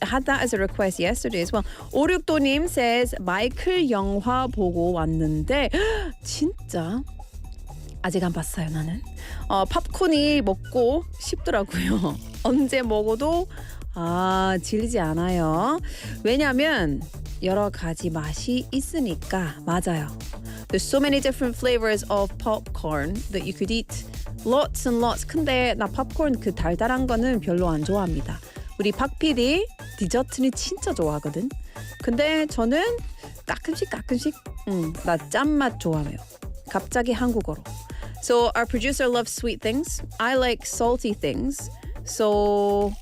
had that as a request yesterday as well. 56도님 says 마이클 영화 보고 왔는데 진짜 아직 안 봤어요 나는. 팝콘이 먹고 싶더라고요. 언제 먹어도 질리지 않아요. 왜냐면 여러 가지 맛이 있으니까. 맞아요. There's so many different flavors of popcorn that you could eat. Lots and lots. 근데 나 팝콘 그 달달한 거는 별로 안 좋아합니다. 우리 박 PD 디저트는 진짜 좋아하거든. 근데 저는 가끔씩 나 짠맛 좋아해요. 갑자기 한국어로. So our producer loves sweet things. I like salty things. So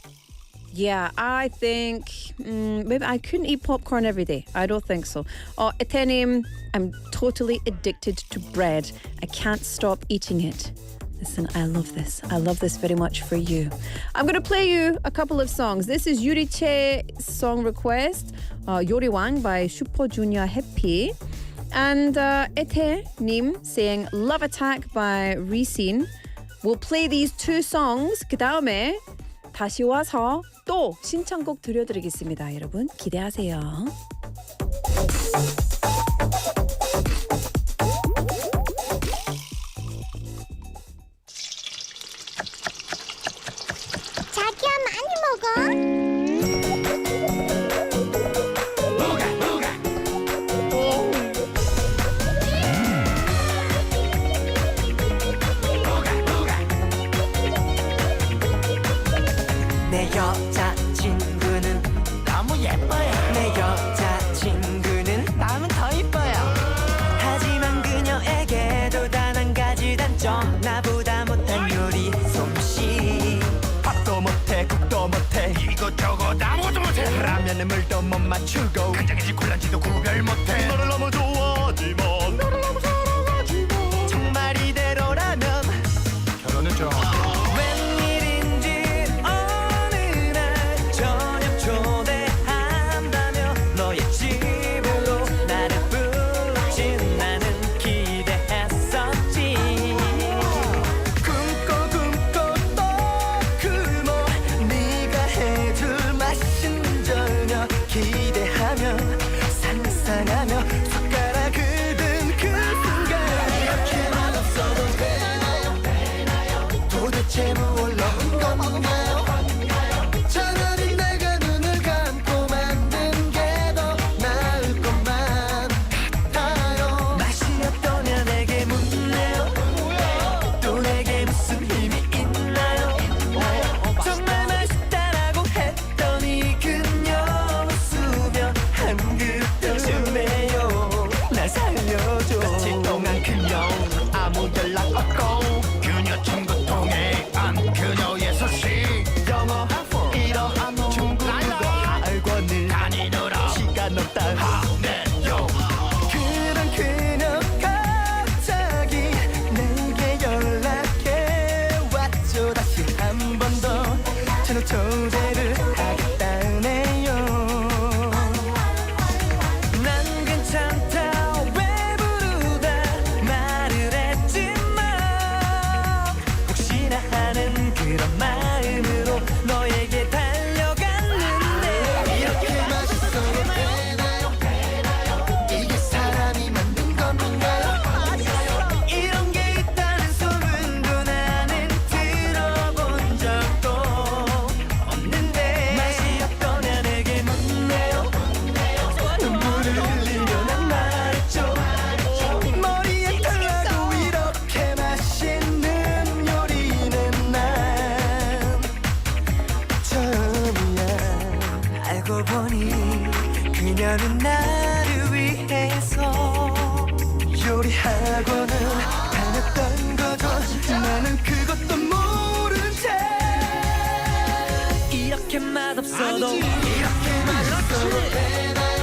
yeah, I think maybe I couldn't eat popcorn every day. I don't think so. 에테님, I'm totally addicted to bread. I can't stop eating it. Listen, I love this. I love this very much for you. I'm going to play you a couple of songs. This is Yuri Che's song request, 요리왕 by Super Junior Happy. And Ete-님 saying Love Attack by Risin. We'll play these two songs. 그 다음에 다시 와서 또 신청곡 들려드리겠습니다. 여러분 기대하세요. 자기야 많이 먹어. 내 여자친구는 너무 예뻐요. 내 여자친구는 나면 더 이뻐요. 하지만 그녀에게도 단 한 가지 단점. 나보다 못한 요리 솜씨. 밥도 못해 국도 못해 이것저것 아무것도 못해. 라면에 물도 못 맞추고 간장인지 콜라인지도 구별 못해. 너를 너무 좋아하지만 너를 너무 사랑하지만 정말 이대로라면 결혼했죠. 기대하며 상상하며 손가락을 든 그 순간 이렇게 맛없어도 되나요? 도대체 뭘 넣은 건가요? 차라리 내가 눈을 감고 만든 게 더 나을 것만 같아요. 맛이 어떠냐 내게 묻네요. 또 내게 무슨 힘이 있나요? 정말 맛있다라고 했더니 그녀 웃으며 한 그릇 더 주네요. 날 살려줘. 며칠 동안 그녀 아무 연락 없고 그녀 친구 통해 안 그녀의 소식 영어 이러한 중국어 학원을 다니느라 시간 없다 하네요. 그런 그녀 갑자기 내게 연락해 왔죠. 다시 한 번 더 저녁 초대를 하겠다네요. 난 괜찮다 왜 부르다 말을 했지만 혹시나 하는 그런 마음으로 너에게 달려갔는데 이렇게 맛있어도 되나요? 이게 사람이 만든 건가요? 이런 게 있다는 소문도 나는 들어본 적도 없는데 맛이 어떠냐 내게 묻네요. 눈물을 흘리며 난 말했죠. 머리에 털나고 이렇게 맛있는 요리는 난 처음이야. 알고 보니 그녀는 나를 위해서 요리학원을 다녔던 거죠. 나는 그것도 모른 채 이렇게 맛없어도 이렇게 맛있어도 되나요?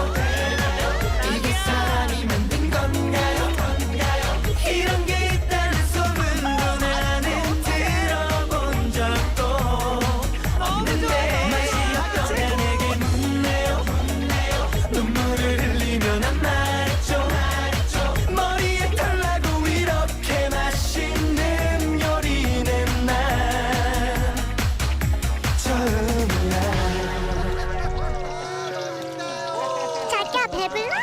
이게 사람이 만든 건가요? 이런 게 있다는 소문도 나는 들어본 적도 없는데 맛이 어떠냐 내게 묻네요. 눈물을 흘리며 난 말했죠. 머리에 털나고 이렇게 맛있는 요리는 난 처음이야. 자기야 배불러?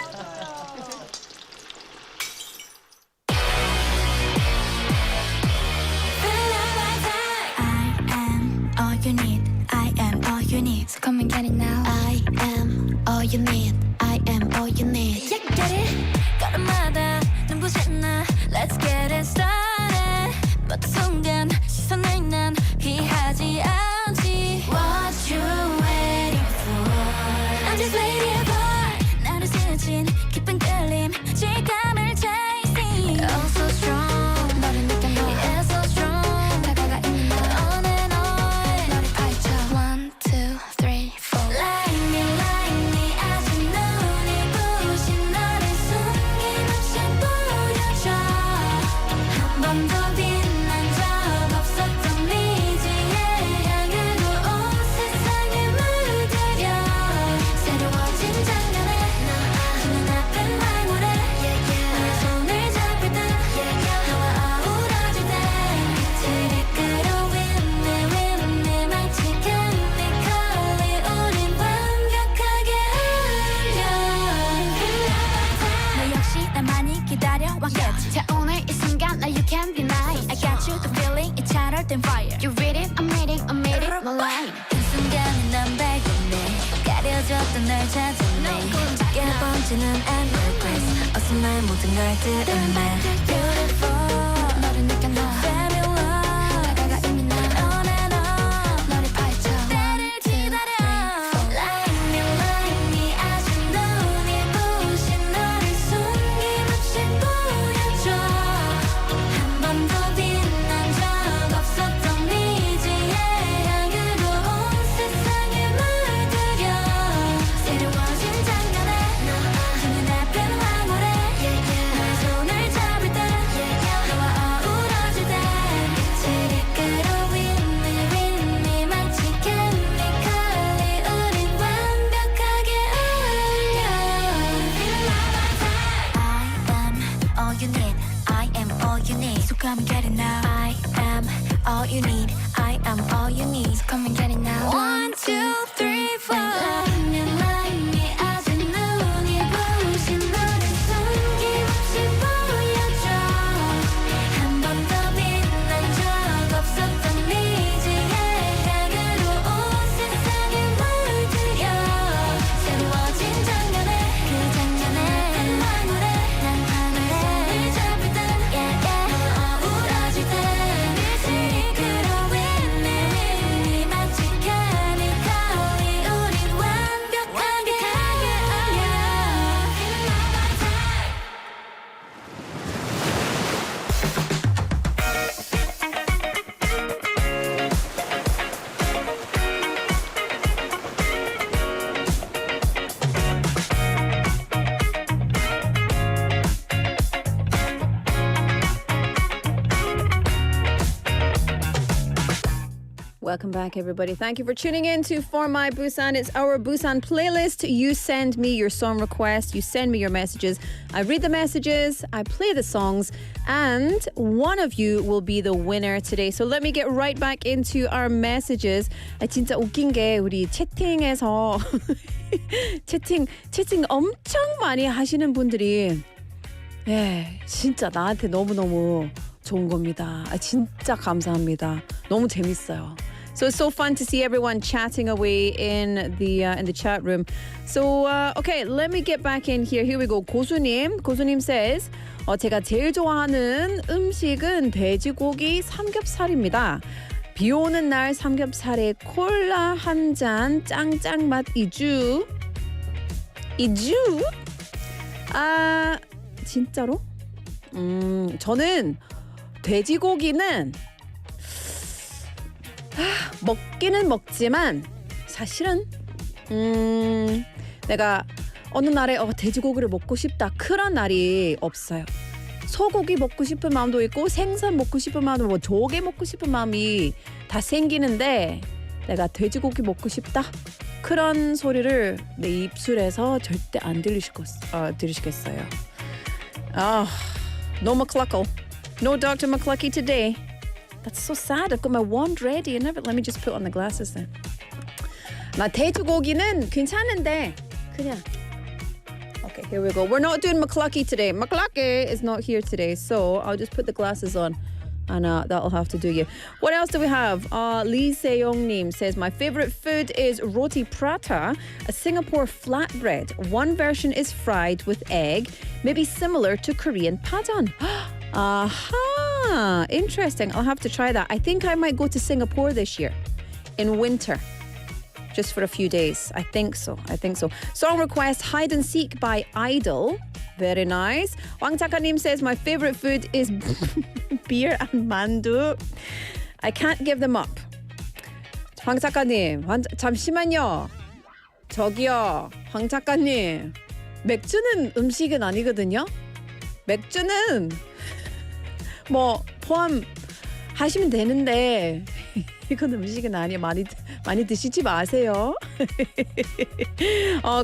I am all you need. I am all you need. So come and get it now. I am all you need. I am all you need. Yeah, get it? 걸음마다 눈부신 나. Let's get it started. 모든 순간 시선을 난 피하지 않지. What you waiting for? I'm just waiting for. 나를 스친 깊은 끌림 질감을 chasing. Oh so strong. 너를 느껴 너. Yeah so strong. 다가가 있는 너. On and on. 너를 파헤쳐. 1, 2, 3, 4. Like me 아직 눈이 부신 너를 숨김없이 보여줘. 한 번도 빛난 적 없었던 미지의 향으로 온 세상을 물들여. 새로워진 장면에 그 눈앞은 황홀해. 너의 손을 잡을 때 너와 어우러질 때 빛을 이끌어 with me 마치 chemically 우린 완벽하게 흘려. 너 역시 날 많이 기다려왔겠지. 자 오늘 이 순간 나 you can't deny. I got you the feeling it's hotter than fire. You read it I'm reading my line. 한순간에 난 발견해 가려졌던 날 찾아내. 작게 번지는 endless 어서 날 모든 걸 드러내. Beautiful 너를 느껴 너 Fabulous 다가가 이미 난 on and on 너를 파헤쳐. 나를 기다려. Like me 아직 눈이 부신 너를 숨김없이 보여줘. 한 번도 빛난 적 없었던 미지의 향으로 온 세상을 물들여. 새로워진 장면에 그 눈앞은 황홀해. 너의 손을 잡을 때 Welcome back, everybody. Thank you for tuning in to For My Busan. It's our Busan playlist. You send me your song requests. You send me your messages. I read the messages. I play the songs. And one of you will be the winner today. So let me get right back into our messages. 진짜 웃긴 게 우리 채팅에서 채팅 엄청 많이 하시는 분들이 진짜 나한테 너무너무 좋은 겁니다. 진짜 감사합니다. 너무 재밌어요. So it's so fun to see everyone chatting away in the chat room. So okay, let me get back in here. Here we go. 고수님 says 제가 제일 좋아하는 음식은 돼지고기 삼겹살입니다. 비 오는 날 삼겹살에 콜라 한 잔 짱짱 맛 이주. 아 진짜로? 저는 돼지고기는 먹기는 먹지만 사실은 내가 어느 날에 돼지고기를 먹고 싶다 그런 날이 없어요. 소고기 먹고 싶은 마음도 있고 생선 먹고 싶은 마음도 뭐 조개 먹고 싶은 마음이 다 생기는데 내가 돼지고기 먹고 싶다 그런 소리를 내 입술에서 절대 안 들으시겠어요. No McLuckie. No Dr. McLuckie today. That's so sad. I've got my wand ready and everything. Let me just put on the glasses then. 나 돼지고기는 괜찮은데 그냥. Okay, here we go. We're not doing McLuckie today. McLuckie is not here today, so I'll just put the glasses on and that'll have to do you. What else do we have? Lee Se-young-nim says, my favorite food is roti prata, a Singapore flatbread. One version is fried with egg, maybe similar to Korean padan. Aha! Interesting. I'll have to try that. I think I might go to Singapore this year in winter. Just for a few days. I think so. Song request, Hide and Seek by Idol. Very nice. Wang Takanim says, my favorite food is beer and mandu. I can't give them up. 황 작가님, 잠시만요. 저기요, 황 작가님. 맥주는 음식은 아니거든요. 맥주는 뭐 포함하시면 되는데 이건 음식은 아니에요. 많이 드시지 마세요.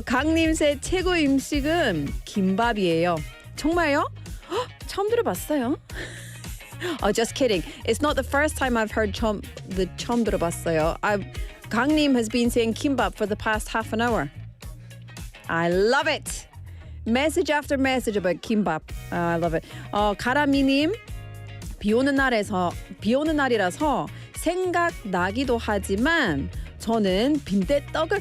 강님새 최고 음식은 김밥이에요. 정말요? 처음 들어봤어요. Just kidding. It's not the first time I've heard 처음 들어봤어요. 강님 has been saying kimbap for the past half an hour. I love it. Message after message about kimbap. I love it. 가라미님, 비 오는 날이라서 생각나기도 하지만 저는 빈대떡을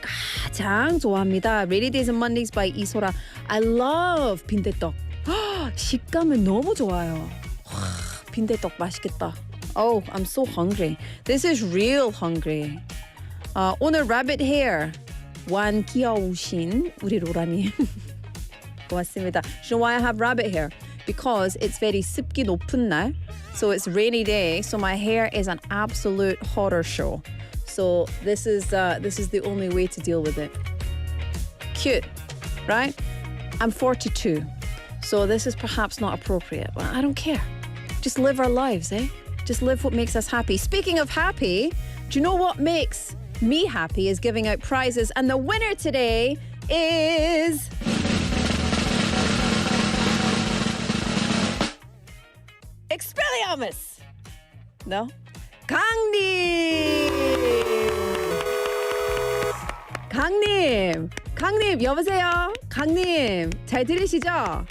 가장 좋아합니다. Rainy Days and Mondays by 이소라. I love 빈대떡. 식감은 너무 좋아요. 빈대떡 맛있겠다. Oh, I'm so hungry. This is real hungry. 오늘 rabbit hair 완 귀여우신 우리 로라님. 고맙습니다. You know why I have rabbit hair? Because it's very 습기 높은 날. So it's rainy day. So my hair is an absolute horror show. So this is the only way to deal with it. Cute, right? I'm 42. So this is perhaps not appropriate. But I don't care. Just live our lives, eh? Just live what makes us happy. Speaking of happy, do you know what makes me happy is giving out prizes. And the winner today is... Expelliarmus! No? 강님 여보세요? 강님 잘 들리시죠?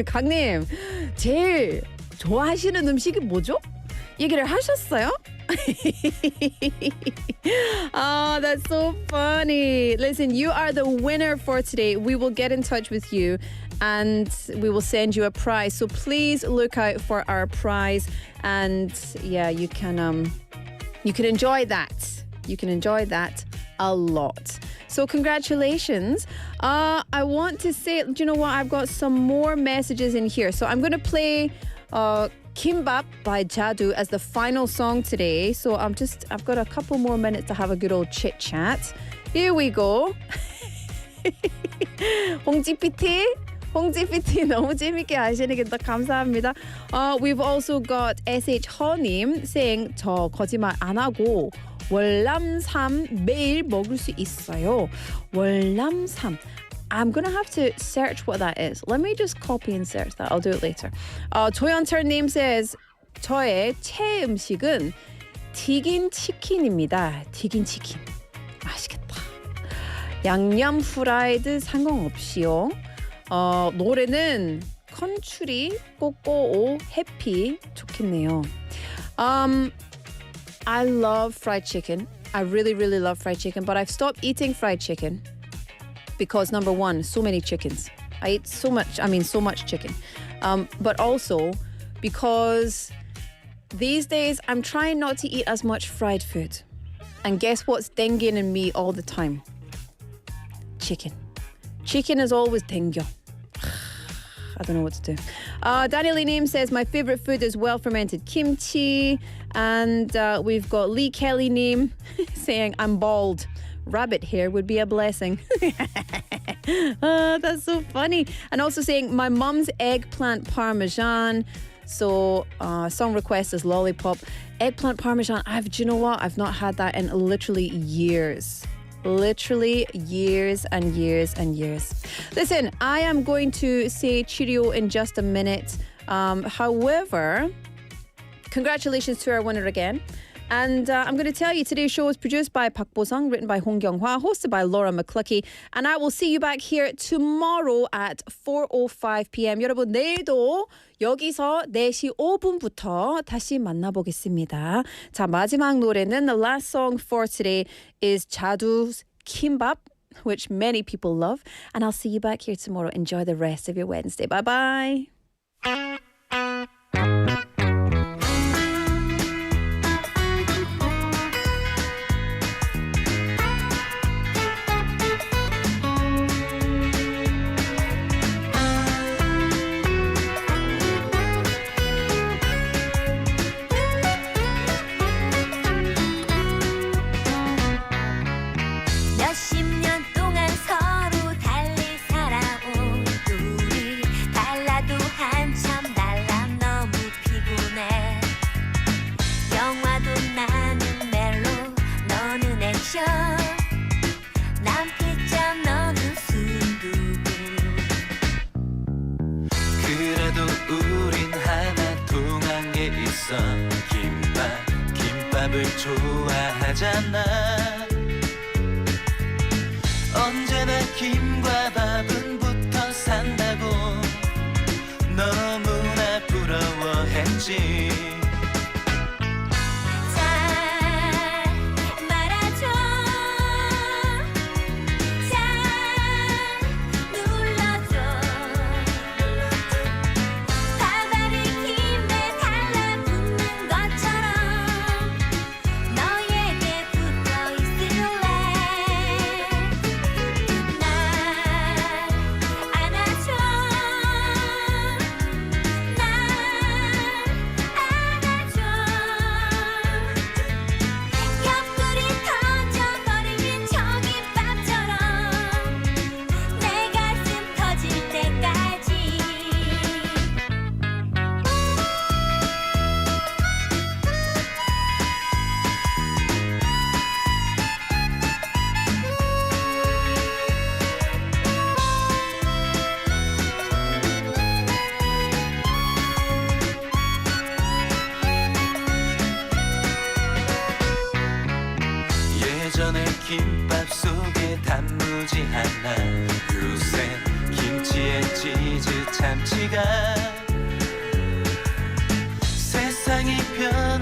강님 제일 좋아하시는 음식이 뭐죠? 얘기를 하셨어요? Oh, that's so funny. Listen, you are the winner for today. We will get in touch with you and we will send you a prize. So please look out for our prize and yeah, you can enjoy that. You can enjoy that a lot. So congratulations. I want to say, do you know what? I've got some more messages in here. So I'm going to play Kimbap by Jadu as the final song today. So I've got a couple more minutes to have a good old chit chat. Here we go. 홍지PT 홍지피티 너무 재밌게 하시니까 감사합니다. We've also got SH 허님 saying 저 거짓말 안 하고 월남삼 매일 먹을 수 있어요. 월남삼. I'm gonna have to search what that is. Let me just copy and search that. I'll do it later. 조연철님 says 저의 최애 음식은 튀긴 치킨입니다. 튀긴 치킨. 맛있겠다. 양념 프라이드 상관없이요. 노래는 컨츄리 꼬꼬오 해피 좋겠네요. I love fried chicken. I really, really love fried chicken, but I've stopped eating fried chicken because number one, so many chickens. I eat so much chicken. But also because these days I'm trying not to eat as much fried food. And guess what's dengue in me all the time? Chicken. Chicken is always dengue. I don't know what to do. Daniel Name says, my favorite food is well-fermented kimchi. And we've got Lee Kelly Name saying, I'm bald. Rabbit hair would be a blessing. That's so funny. And also saying, my mum's eggplant parmesan. So song request is Lollipop. Eggplant parmesan, do you know what? I've not had that in literally years. Literally years and years and years. Listen, I am going to say cheerio in just a minute. However, congratulations to our winner again. And I'm going to tell you, today's show is produced by Bosung, written by Hong Kyung-hwa, hosted by Laura McLuckie. And I will see you back here tomorrow at 4:05 p.m. 여러분, 내일도 여기서 4시 5분부터 다시 만나보겠습니다. 자, 마지막 노래는 the last song for today is 자두's Kimbap, which many people love. And I'll see you back here tomorrow. Enjoy the rest of your Wednesday. Bye-bye. 몇십 년 동안 서로 달리 살아온 우리 달라도 한참 달라 너무 피곤해 영화도 나는 멜로 너는 액션 난 피자 너는 순두부 그래도 우린 하나 통한 게 있어 김밥을 좋아하잖아 언제나 김과 밥은 붙어 산다고 너무나 부러워했지 잘 말아줘 잘 눌러줘 바다를 김에 달라붙는 것처럼 너에게 붙어 있을래 예전에 김밥 속에 단무지 하나 요새 김치에 치즈 참치가 세상이 변